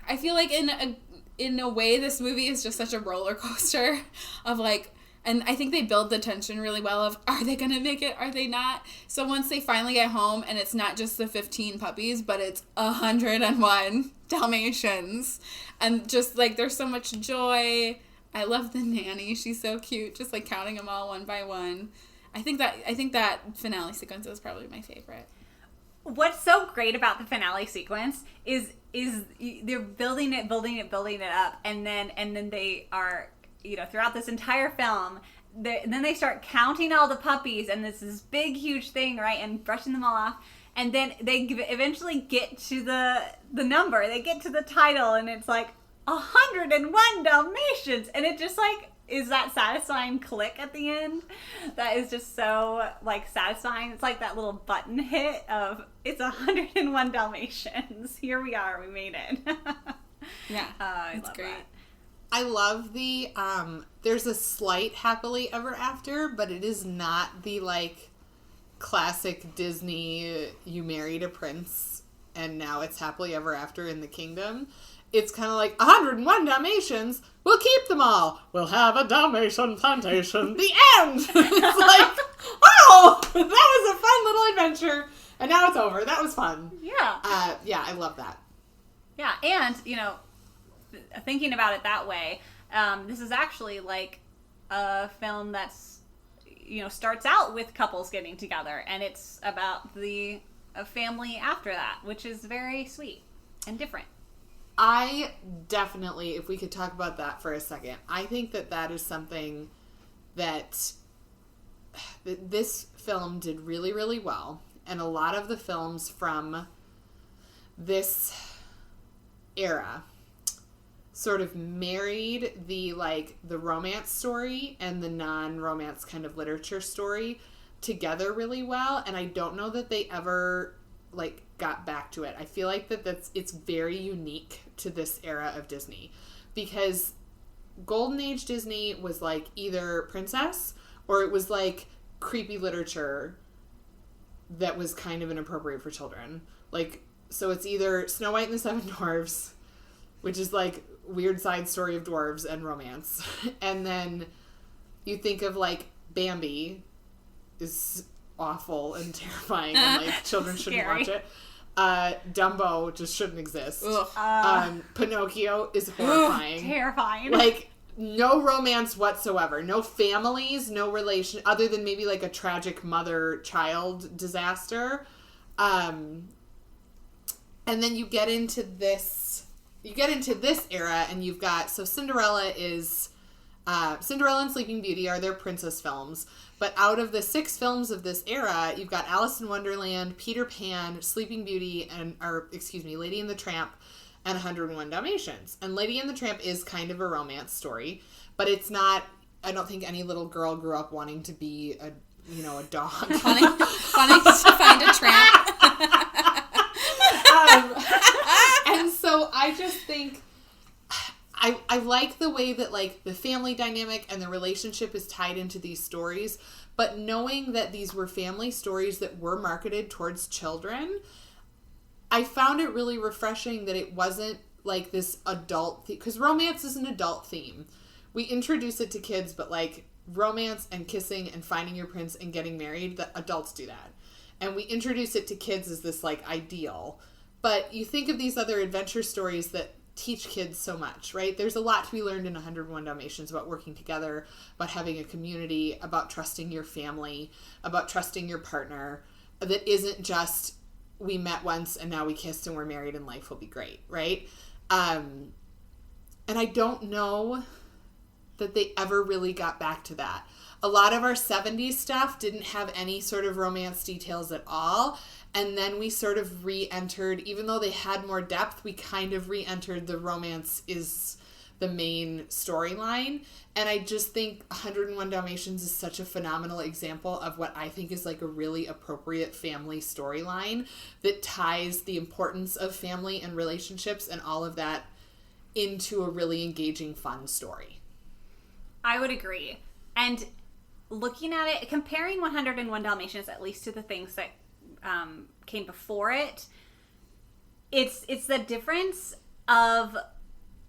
I feel like in a way this movie is just such a roller coaster of like... And I think they build the tension really well of, are they going to make it? Are they not? So once they finally get home and it's not just the 15 puppies, but it's 101 Dalmatians. And just like, there's so much joy. I love the nanny. She's so cute. Just like counting them all one by one. I think that finale sequence is probably my favorite. What's so great about the finale sequence is they're building it up. And then they are... throughout this entire film, then they start counting all the puppies, and this big, huge thing, right, and brushing them all off, and then they eventually get to the number, they get to the title, and it's like, 101 Dalmatians, and it just, like, is that satisfying click at the end that is just so, like, satisfying. It's like that little button hit of, it's 101 Dalmatians. Here we are, we made it. Yeah, it's great. That. I love the, there's a slight happily ever after, but it is not the, like, classic Disney, you married a prince, and now it's happily ever after in the kingdom. It's kind of like, 101 Dalmatians, we'll keep them all. We'll have a Dalmatian plantation. The end! It's like, wow! That was a fun little adventure, and now it's over. That was fun. Yeah. Yeah, I love that. Yeah, and, thinking about it that way, this is actually like a film that's, starts out with couples getting together, and it's about a family after that, which is very sweet and different. I definitely, if we could talk about that for a second, I think that is something that this film did really, really well, and a lot of the films from this era sort of married the romance story and the non-romance kind of literature story together really well, and I don't know that they ever got back to it. I feel like it's very unique to this era of Disney, because Golden Age Disney was like either princess or it was like creepy literature that was kind of inappropriate for children. So it's either Snow White and the Seven Dwarfs, which is like weird side story of dwarves and romance. And then you think of Bambi is awful and terrifying and children shouldn't watch it. Dumbo just shouldn't exist. Pinocchio is horrifying. Terrifying. No romance whatsoever. No families, no relation, other than maybe a tragic mother-child disaster. And then you get into this era, and you've got, Cinderella and Sleeping Beauty are their princess films, but out of the 6 films of this era, you've got Alice in Wonderland, Peter Pan, Sleeping Beauty, Lady and the Tramp, and 101 Dalmatians. And Lady and the Tramp is kind of a romance story, but it's not, I don't think any little girl grew up wanting to be a dog. wanting to find a tramp. And so I just think I like the way that the family dynamic and the relationship is tied into these stories, but knowing that these were family stories that were marketed towards children, I found it really refreshing that it wasn't this adult because romance is an adult theme. We introduce it to kids, but romance and kissing and finding your prince and getting married, the adults do that. And we introduce it to kids as this ideal. But you think of these other adventure stories that teach kids so much, right? There's a lot to be learned in 101 Dalmatians about working together, about having a community, about trusting your family, about trusting your partner, that isn't just we met once and now we kissed and we're married and life will be great, right? And I don't know that they ever really got back to that. A lot of our 70s stuff didn't have any sort of romance details at all. And then we sort of re-entered, even though they had more depth, we kind of re-entered the romance is the main storyline. And I just think 101 Dalmatians is such a phenomenal example of what I think is like a really appropriate family storyline that ties the importance of family and relationships and all of that into a really engaging, fun story. I would agree. And looking at it, comparing 101 Dalmatians at least to the things that came before it, it's the difference of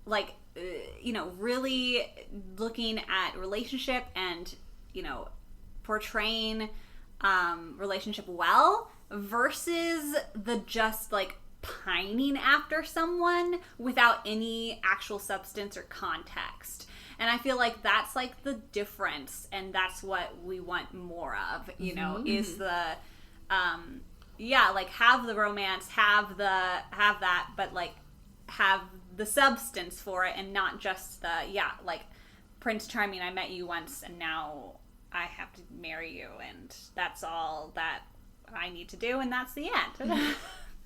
like, really looking at relationship and, portraying relationship well versus the just like pining after someone without any actual substance or context. And I feel like that's like the difference, and that's what we want more of, is the like have the romance, have that, but like have the substance for it, and not just the like Prince Charming, I met you once and now I have to marry you and that's all that I need to do and that's the end.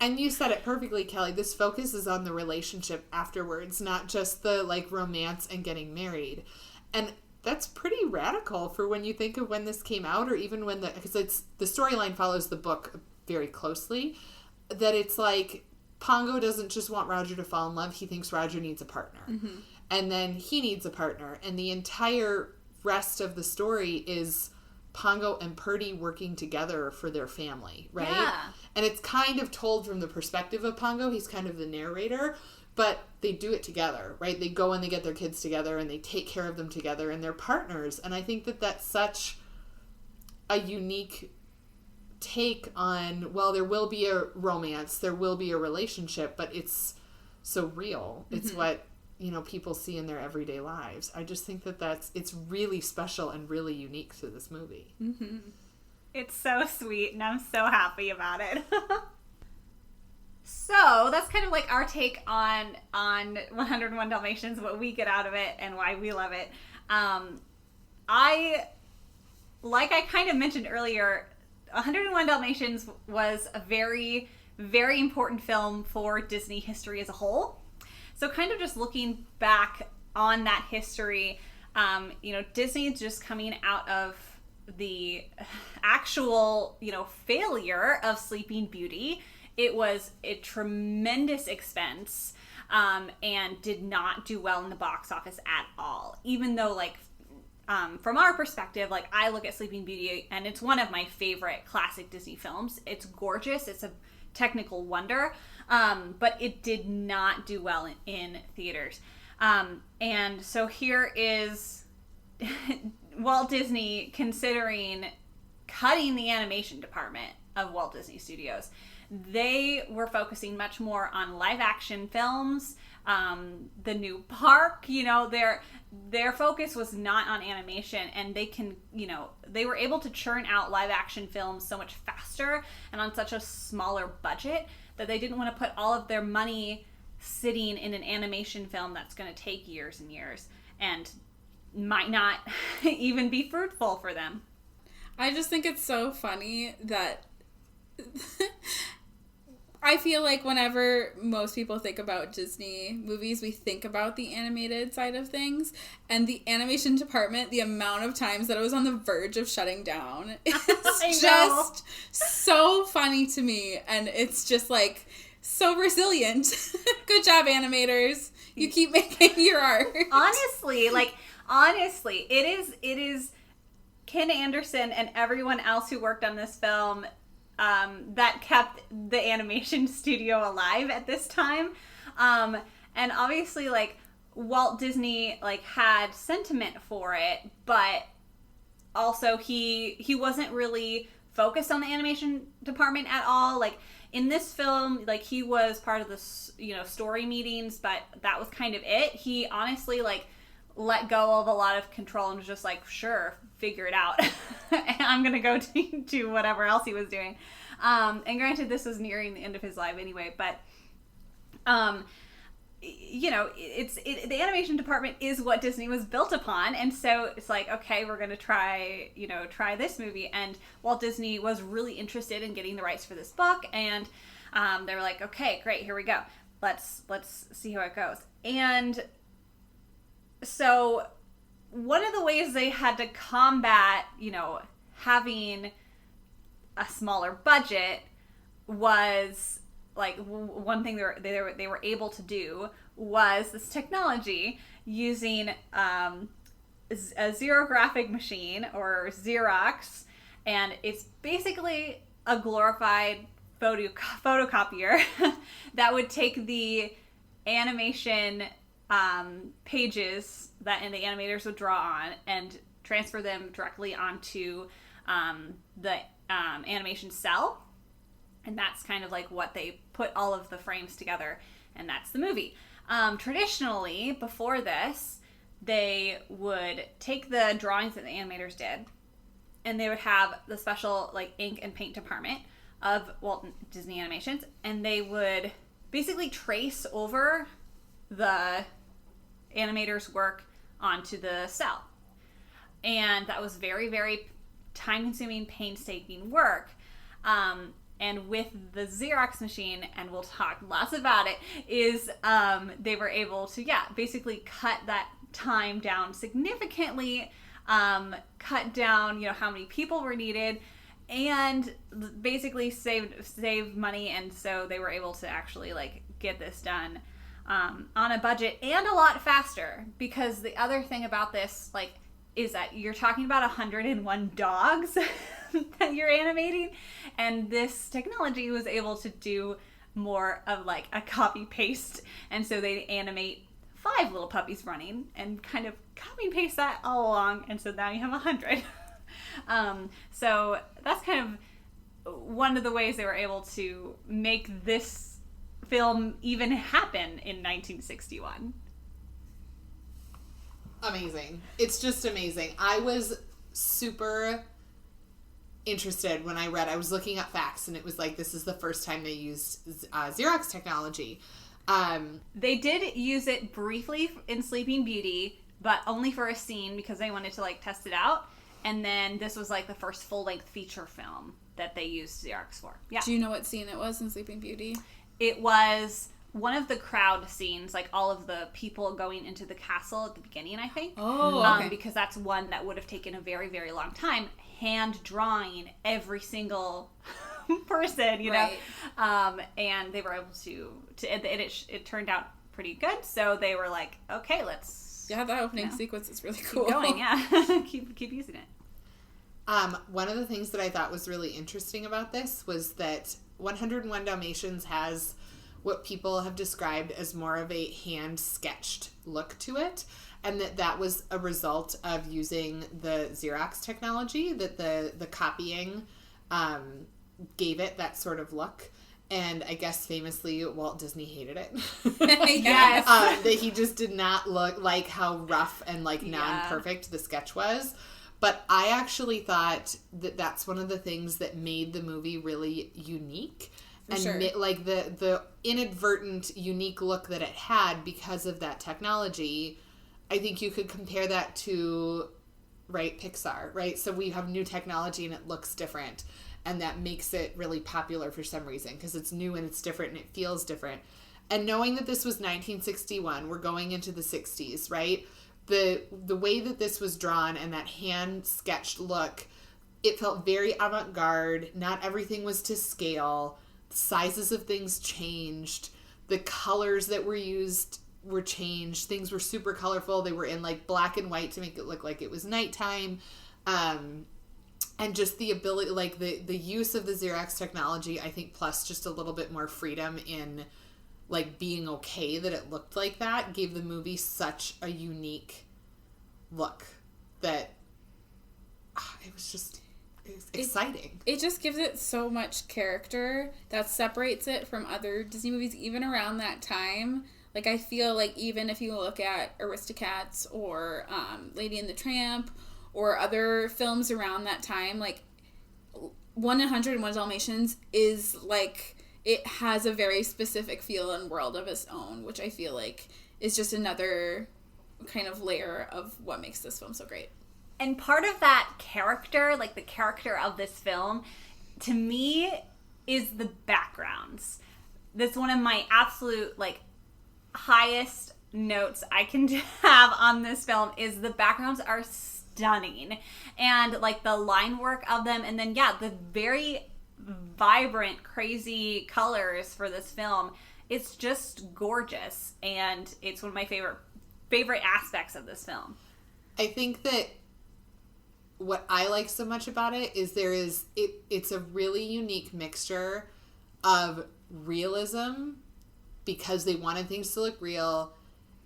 And you said it perfectly, Kelly. This focus is on the relationship afterwards, not just the like romance and getting married. And that's pretty radical for when you think of when this came out, or even when because it's the storyline follows the book very closely, that it's like Pongo doesn't just want Roger to fall in love. He thinks Roger needs a partner. Mm-hmm. And then he needs a partner. And the entire rest of the story is Pongo and Purdy working together for their family, right? Yeah. And it's kind of told from the perspective of Pongo. He's kind of the narrator, but they do it together, right? They go and they get their kids together and they take care of them together and they're partners. And I think that that's such a unique take on, well, there will be a romance, there will be a relationship, but it's so real. It's what, people see in their everyday lives. I just think that it's really special and really unique to this movie. Mm-hmm. It's so sweet, and I'm so happy about it. So that's kind of like our take on 101 Dalmatians, what we get out of it and why we love it. I kind of mentioned earlier, 101 Dalmatians was a very, very important film for Disney history as a whole. So kind of just looking back on that history, Disney's just coming out of the actual, failure of Sleeping Beauty. It was a tremendous expense and did not do well in the box office at all. Even though, from our perspective, I look at Sleeping Beauty and it's one of my favorite classic Disney films. It's gorgeous. It's a technical wonder. But it did not do well in theaters. And so here is Walt Disney considering cutting the animation department of Walt Disney Studios. They were focusing much more on live action films, the new park, their focus was not on animation, and they were able to churn out live action films so much faster and on such a smaller budget that they didn't want to put all of their money sitting in an animation film that's going to take years and years and might not even be fruitful for them. I just think it's so funny that I feel like whenever most people think about Disney movies, we think about the animated side of things. And the animation department, the amount of times that it was on the verge of shutting down is just so funny to me. And it's just so resilient. Good job, animators. You keep making your art. Honestly, it is Ken Anderson and everyone else who worked on this film that kept the animation studio alive at this time. And obviously, Walt Disney, had sentiment for it, but also he wasn't really focused on the animation department at all. In this film, he was part of the, story meetings, but that was kind of it. He honestly, let go of a lot of control and was just sure, figure it out. And I'm going to go to whatever else he was doing. And granted, this was nearing the end of his life anyway, but you know, the animation department is what Disney was built upon, and so it's like, okay, we're gonna try this movie. And Walt Disney was really interested in getting the rights for this book, and they were like, okay, great, here we go. Let's see how it goes. And so one of the ways they had to combat, you know, having a smaller budget was, like, one thing they were able to do was this technology using a xerographic machine, or Xerox, and it's basically a glorified photocopier that would take the animation pages that the animators would draw on and transfer them directly onto the animation cell. And that's kind of like what they put all of the frames together, and that's the movie. Traditionally, before this, they would take the drawings that the animators did, and they would have the special, like, ink and paint department of Walt Disney Animations, and they would basically trace over the animator's work onto the cell. And that was very, very time-consuming, painstaking work. And with the Xerox machine, and we'll talk lots about it, is they were able to, basically cut that time down significantly, cut down, you know, how many people were needed, and basically save money. And so they were able to actually, like, get this done on a budget and a lot faster. Because the other thing about this, like, is that you're talking about 101 dogs that you're animating, and this technology was able to do more of, like, a copy paste. And so they animate 5 little puppies running and kind of copy paste that all along, and so now you have 100. So that's kind of one of the ways they were able to make this film even happen in 1961. Amazing. It's just amazing. I was super interested when I was looking up facts, and it was like, this is the first time they used Xerox technology. They did use it briefly in Sleeping Beauty, but only for a scene because they wanted to, like, test it out. And then this was, like, the first full-length feature film that they used Xerox for. Yeah. Do you know what scene it was in Sleeping Beauty? It was one of the crowd scenes, like all of the people going into the castle at the beginning, I think. Oh, okay. Because that's one that would have taken a very, very long time, hand drawing every single person, you know. Right. And they were able to it turned out pretty good. So they were like, okay, let's. Yeah, that opening sequence is really cool. Keep going, yeah. keep using it. One of the things that I thought was really interesting about this was that 101 Dalmatians has what people have described as more of a hand-sketched look to it, and that was a result of using the Xerox technology, that the copying gave it that sort of look. And I guess famously Walt Disney hated it. Yes. That he just did not look like how rough and, like, non-perfect the sketch was. But I actually thought that that's one of the things that made the movie really unique. And like the inadvertent unique look that it had because of that technology. I think you could compare that to, right, Pixar, right? So we have new technology and it looks different. And that makes it really popular for some reason because it's new and it's different and it feels different. And knowing that this was 1961, we're going into the 60s, right? The way that this was drawn and that hand-sketched look, it felt very avant-garde. Not everything was to scale. The sizes of things changed. The colors that were used were changed. Things were super colorful. They were in, like, black and white to make it look like it was nighttime. And just the ability, like, the use of the Xerox technology, I think, plus just a little bit more freedom in, like, being okay that it looked like that, gave the movie such a unique look that it was exciting. It just gives it so much character that separates it from other Disney movies, even around that time. Like, I feel like even if you look at Aristocats or Lady and the Tramp or other films around that time, like 101 Dalmatians is, like, it has a very specific feel and world of its own, which I feel like is just another kind of layer of what makes this film so great. And part of that character, like the character of this film, to me, is the backgrounds. That's one of my absolute, like, highest notes I can have on this film is the backgrounds are stunning. And, like, the line work of them, and then, yeah, the very vibrant, crazy colors for this film. It's just gorgeous, and it's one of my favorite aspects of this film. I think that what I like so much about it is it's a really unique mixture of realism, because they wanted things to look real,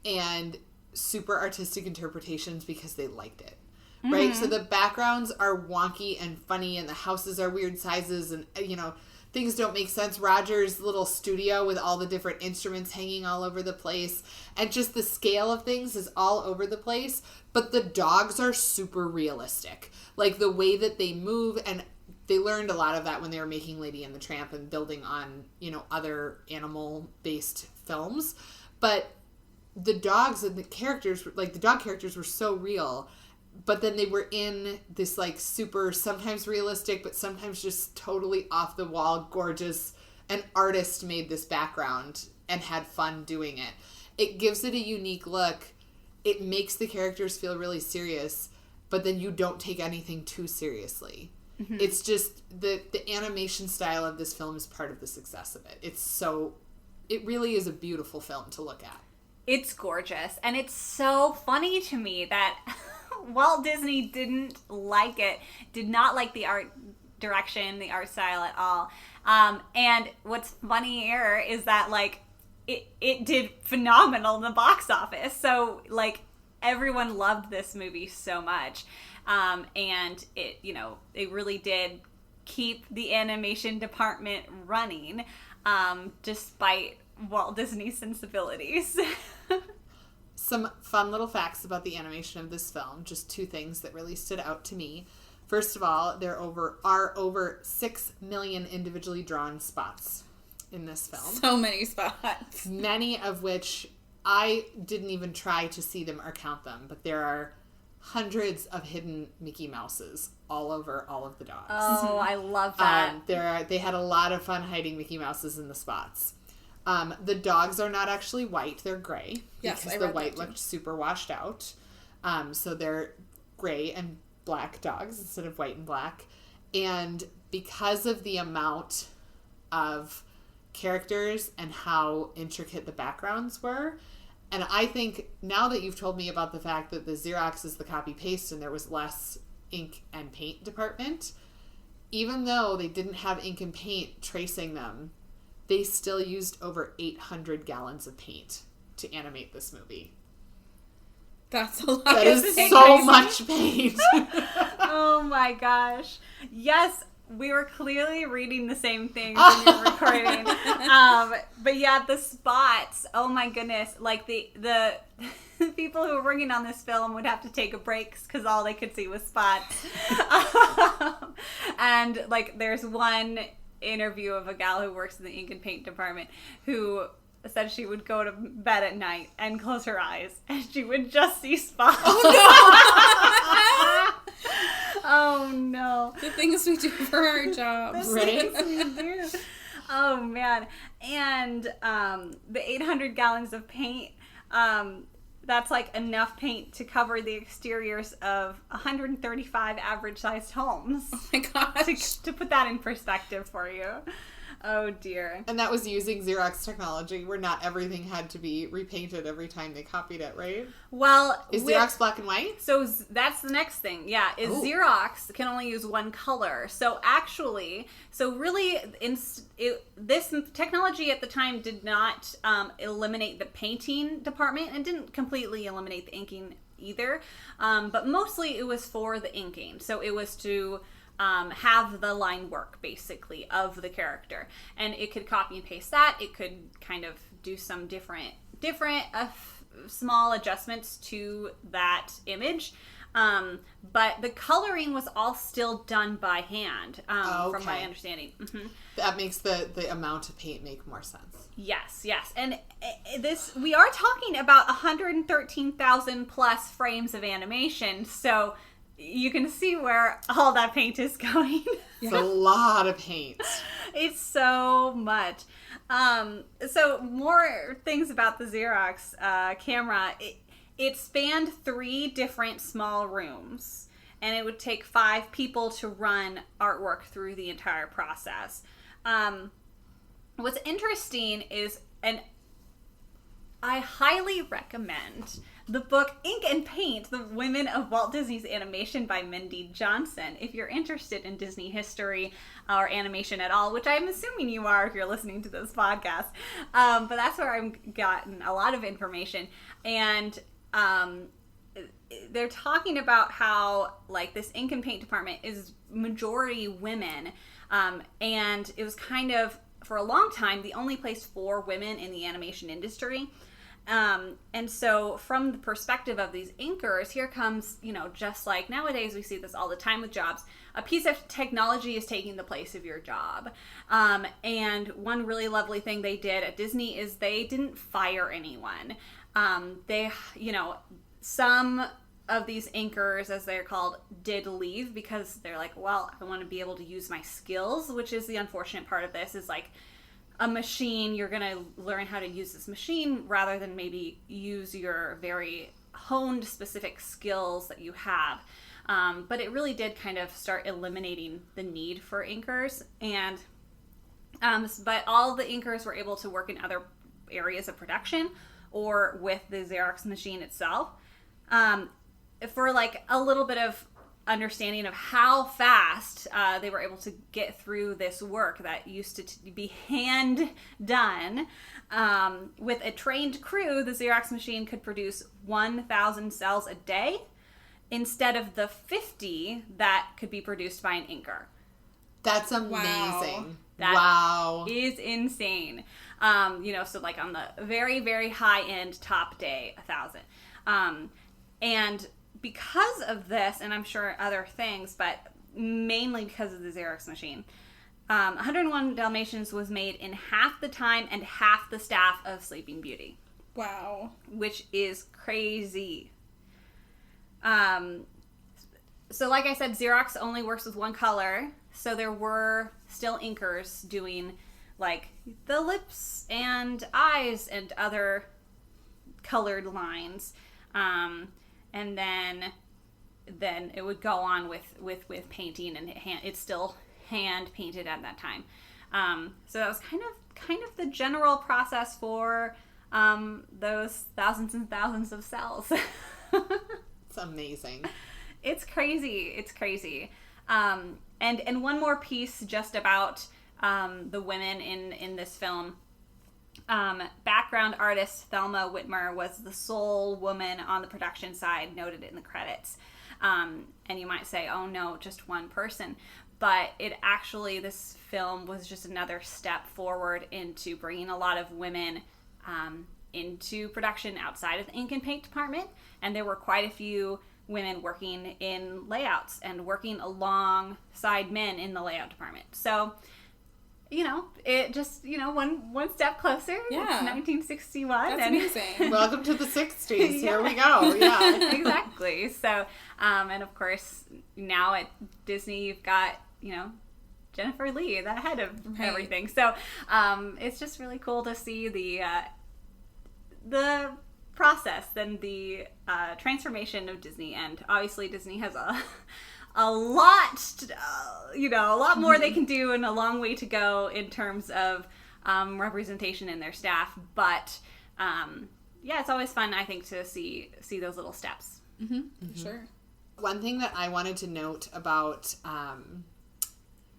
and super artistic interpretations because they liked it. Right? Mm-hmm. So the backgrounds are wonky and funny, and the houses are weird sizes, and, you know, things don't make sense. Roger's little studio with all the different instruments hanging all over the place, and just the scale of things is all over the place. But the dogs are super realistic. Like, the way that they move, and they learned a lot of that when they were making Lady and the Tramp and building on, you know, other animal-based films. But the dogs and the characters, like, the dog characters were so real. But then they were in this, like, super, sometimes realistic, but sometimes just totally off-the-wall, gorgeous. An artist made this background and had fun doing it. It gives it a unique look. It makes the characters feel really serious, but then you don't take anything too seriously. Mm-hmm. It's just, the animation style of this film is part of the success of it. It really is a beautiful film to look at. It's gorgeous. And it's so funny to me that Walt Disney did not like the art direction, the art style at all. And what's funnier is that, like, it did phenomenal in the box office. So, like, everyone loved this movie so much. And it, you know, it really did keep the animation department running, despite Walt Disney's sensibilities. Some fun little facts about the animation of this film. Just two things that really stood out to me. First of all, there are over 6 million individually drawn spots in this film. So many spots. Many of which I didn't even try to see them or count them, but there are hundreds of hidden Mickey Mouses all over all of the dogs. Oh, I love that. They had a lot of fun hiding Mickey Mouses in the spots. The dogs are not actually white, they're gray. Yes, because the white looked super washed out. So they're gray and black dogs instead of white and black. And because of the amount of characters and how intricate the backgrounds were, and I think now that you've told me about the fact that the Xerox is the copy-paste and there was less ink and paint department, even though they didn't have ink and paint tracing them, they still used over 800 gallons of paint to animate this movie. That's a lot. That is so much paint. Oh my gosh. Yes, we were clearly reading the same things when we were recording. But yeah, the spots, oh my goodness. Like, the people who were working on this film would have to take a break because all they could see was spots. And, like, there's one interview of a gal who works in the ink and paint department who said she would go to bed at night and close her eyes and she would just see spots. Oh no! Oh no. The things we do for our jobs. Right? Oh man. And the 800 gallons of paint, that's like enough paint to cover the exteriors of 135 average-sized homes. Oh my gosh. To put that in perspective for you. Oh dear. And that was using Xerox technology where not everything had to be repainted every time they copied it, right? Well, is Xerox black and white? So that's the next thing. Yeah, is Xerox can only use one color. So actually, really, this technology at the time did not eliminate the painting department and didn't completely eliminate the inking either. But mostly it was for the inking. So it was to have the line work basically of the character, and it could copy and paste that. It could kind of do some different small adjustments to that image, But the coloring was all still done by hand, from my understanding. Mm-hmm. That makes the amount of paint make more sense. Yes. And we are talking about 113,000 plus frames of animation, so you can see where all that paint is going. It's a lot of paint. It's so much. So more things about the Xerox camera. It spanned 3 different small rooms, and it would take 5 people to run artwork through the entire process. What's interesting is, and I highly recommend the book Ink and Paint, The Women of Walt Disney's Animation by Mindy Johnson, if you're interested in Disney history or animation at all, which I'm assuming you are if you're listening to this podcast. But that's where I've gotten a lot of information. And they're talking about how, like, this ink and paint department is majority women. And it was kind of, for a long time, the only place for women in the animation industry. And so from the perspective of these inkers, here comes, just like nowadays we see this all the time with jobs, a piece of technology is taking the place of your job. And one really lovely thing they did at Disney is they didn't fire anyone. Some of these inkers, as they're called, did leave because they're like, well, I want to be able to use my skills, which is the unfortunate part of this, is like, a machine, you're going to learn how to use this machine rather than maybe use your very honed specific skills that you have. But it really did kind of start eliminating the need for inkers. And but all the inkers were able to work in other areas of production or with the Xerox machine itself. For like a little bit of understanding of how fast they were able to get through this work that used to be hand done. With a trained crew, the Xerox machine could produce 1,000 cells a day instead of the 50 that could be produced by an inker. That's amazing. That is insane. So like on the very, very high end top day, 1,000. And because of this, and I'm sure other things, but mainly because of the Xerox machine, 101 Dalmatians was made in half the time and half the staff of Sleeping Beauty. Wow. Which is crazy. So like I said, Xerox only works with one color, so there were still inkers doing like the lips and eyes and other colored lines. And then it would go on with painting, and it's still hand painted at that time. So that was kind of the general process for those thousands and thousands of cells. It's amazing. It's crazy. And one more piece just about the women in this film. Background artist Thelma Whitmer was the sole woman on the production side, noted in the credits. And you might say, oh no, just one person. But this film was just another step forward into bringing a lot of women into production outside of the ink and paint department. And there were quite a few women working in layouts and working alongside men in the layout department. So, it just, one step closer. Yeah. It's 1961. That's amazing. Welcome to the 60s. Here we go. Yeah. Exactly. So, and of course, now at Disney, you've got, Jennifer Lee, the head of everything. So, it's just really cool to see the process and the transformation of Disney. And obviously, Disney has a lot more they can do and a long way to go in terms of representation in their staff. But it's always fun, I think, to see those little steps. Mm-hmm. Mm-hmm. Sure. One thing that I wanted to note about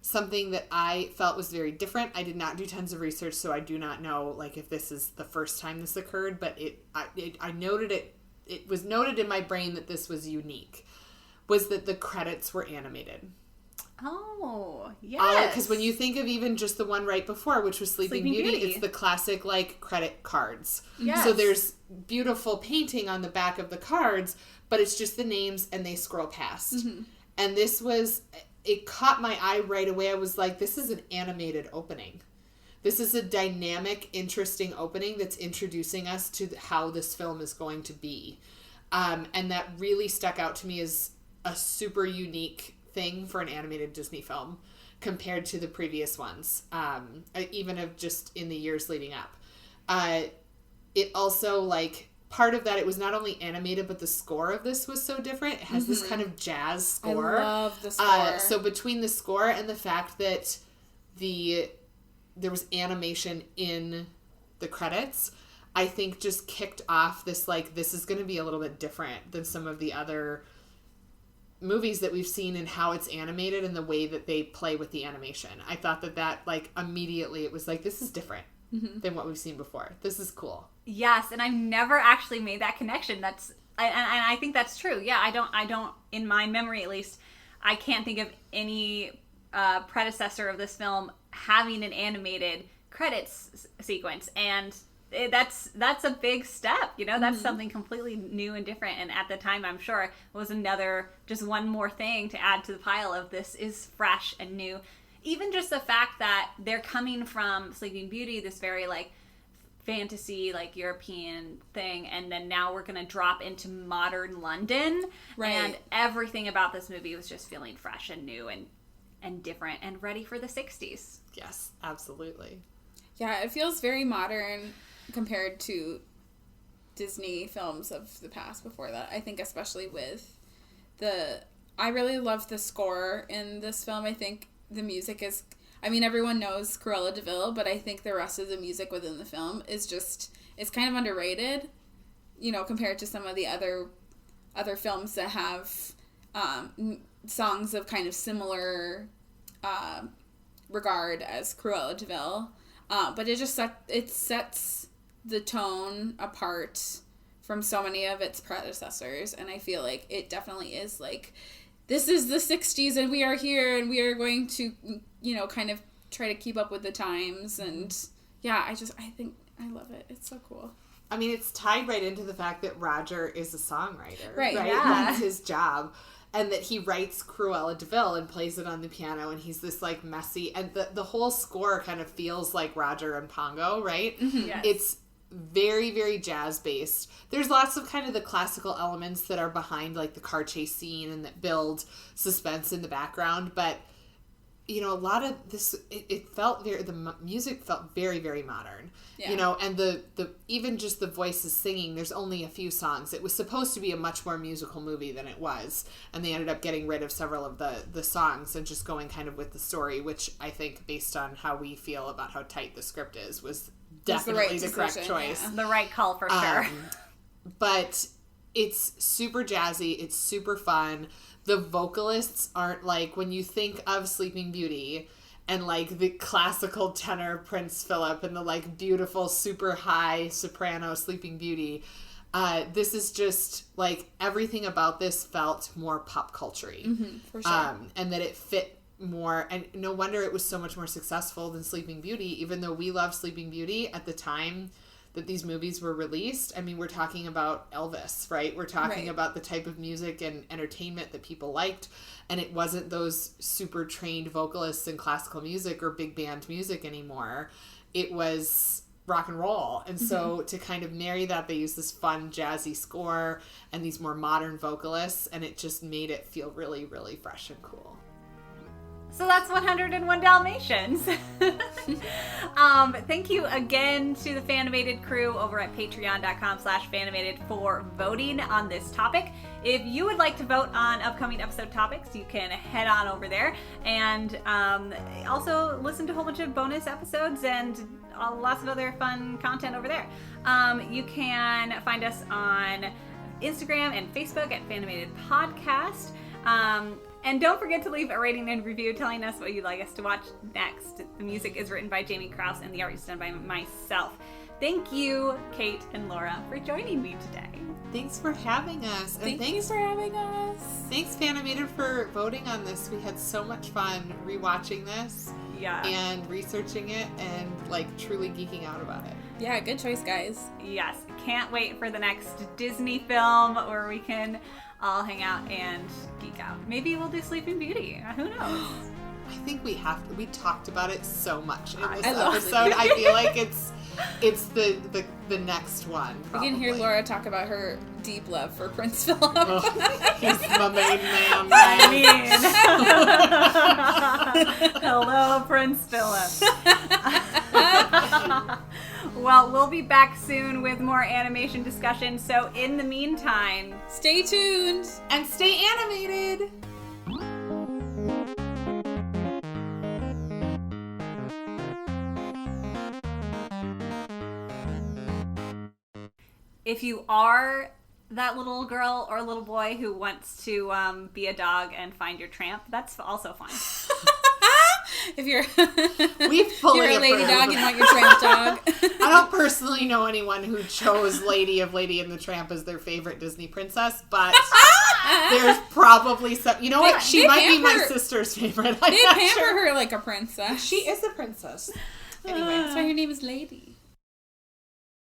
something that I felt was very different. I did not do tons of research, so I do not know like if this is the first time this occurred, but I noted it. It was noted in my brain that this was unique. Was that the credits were animated. Oh, yes. Because when you think of even just the one right before, which was Sleeping Beauty, it's the classic, like, credit cards. Yes. So there's beautiful painting on the back of the cards, but it's just the names and they scroll past. Mm-hmm. And this was, it caught my eye right away. I was like, this is an animated opening. This is a dynamic, interesting opening that's introducing us to how this film is going to be. And that really stuck out to me as a super unique thing for an animated Disney film compared to the previous ones, even of just in the years leading up. It also, like, part of that, it was not only animated, but the score of this was so different. It has this kind of jazz score. I love the score. So between the score and the fact that there was animation in the credits, I think just kicked off this, like, this is going to be a little bit different than some of the other movies that we've seen and how it's animated and the way that they play with the animation. I thought that like immediately it was like, this is different than what we've seen before. This is cool. Yes, and I've never actually made that connection. And I think that's true. Yeah, I don't in my memory at least, I can't think of any predecessor of this film having an animated credits sequence, and that's a big step, you know. That's something completely new and different, and at the time I'm sure it was just one more thing to add to the pile of this is fresh and new. Even just the fact that they're coming from Sleeping Beauty, this very like fantasy, like European thing, and then now we're gonna drop into modern London, right? And everything about this movie was just feeling fresh and new and different and ready for the 60s. Yes, absolutely. Yeah, it feels very modern compared to Disney films of the past before that. I think especially with I really love the score in this film. I think the music is, I mean, everyone knows Cruella Deville, but I think the rest of the music within the film is just, it's kind of underrated, you know, compared to some of the other films that have songs of kind of similar regard as Cruella Deville. But it sets the tone apart from so many of its predecessors, and I feel like it definitely is like, this is the 60s and we are here and we are going to, you know, kind of try to keep up with the times. And yeah, I think I love it. It's so cool. I mean, it's tied right into the fact that Roger is a songwriter, right? Yeah. That's his job. And that he writes Cruella Deville and plays it on the piano, and he's this, like, messy, and the whole score kind of feels like Roger and Pongo, right? Mm-hmm. Yes. It's very, very jazz-based. There's lots of kind of the classical elements that are behind, like, the car chase scene and that build suspense in the background, but, you know, a lot of this, it felt the music felt very, very modern. Yeah. You know, and the even just the voices singing, there's only a few songs. It was supposed to be a much more musical movie than it was, and they ended up getting rid of several of the songs and just going kind of with the story, which I think, based on how we feel about how tight the script is, was definitely the correct choice. Yeah. The right call for sure. But it's super jazzy. It's super fun. The vocalists aren't like, when you think of Sleeping Beauty and like the classical tenor Prince Philip and the like beautiful super high soprano Sleeping Beauty, this is just like, everything about this felt more pop culture-y. Mm-hmm, for sure. And that it fit more, and no wonder it was so much more successful than Sleeping Beauty, even though we loved Sleeping Beauty at the time that these movies were released. I mean, we're talking about Elvis, right? We're talking about the type of music and entertainment that people liked, and it wasn't those super trained vocalists in classical music or big band music anymore. It was rock and roll. And so to kind of marry that, they used this fun jazzy score and these more modern vocalists, and it just made it feel really, really fresh and cool. So that's 101 Dalmatians. Thank you again to the Fanimated crew over at patreon.com/Fanimated for voting on this topic. If you would like to vote on upcoming episode topics, you can head on over there and also listen to a whole bunch of bonus episodes and lots of other fun content over there. You can find us on Instagram and Facebook at Fanimated Podcast. And don't forget to leave a rating and review telling us what you'd like us to watch next. The music is written by Jamie Krause and the art is done by myself. Thank you, Kate and Laura, for joining me today. Thanks for having us. And thanks for having us. Thanks, Fanimated, for voting on this. We had so much fun rewatching this. Yeah. And researching it and, like, truly geeking out about it. Yeah, good choice, guys. Yes. Can't wait for the next Disney film where we can all hang out and geek out. Maybe we'll do Sleeping Beauty. Who knows? I think we have to. We talked about it so much in this I love episode. I feel like it's the next one. Probably. We can hear Laura talk about her deep love for Prince Philip. Oh, he's my main man. I mean, hello, Prince Philip. Well, we'll be back soon with more animation discussion. So in the meantime, stay tuned and stay animated. if you are that little girl or little boy who wants to be a dog and find your tramp, that's also fine. If you're you're a lady dog and want your tramp dog. I don't personally know anyone who chose Lady and the Tramp as their favorite Disney princess, but there's probably some. You know what? She might be my sister's favorite. They pamper her like a princess. She is a princess. Anyway, that's why her name is Lady.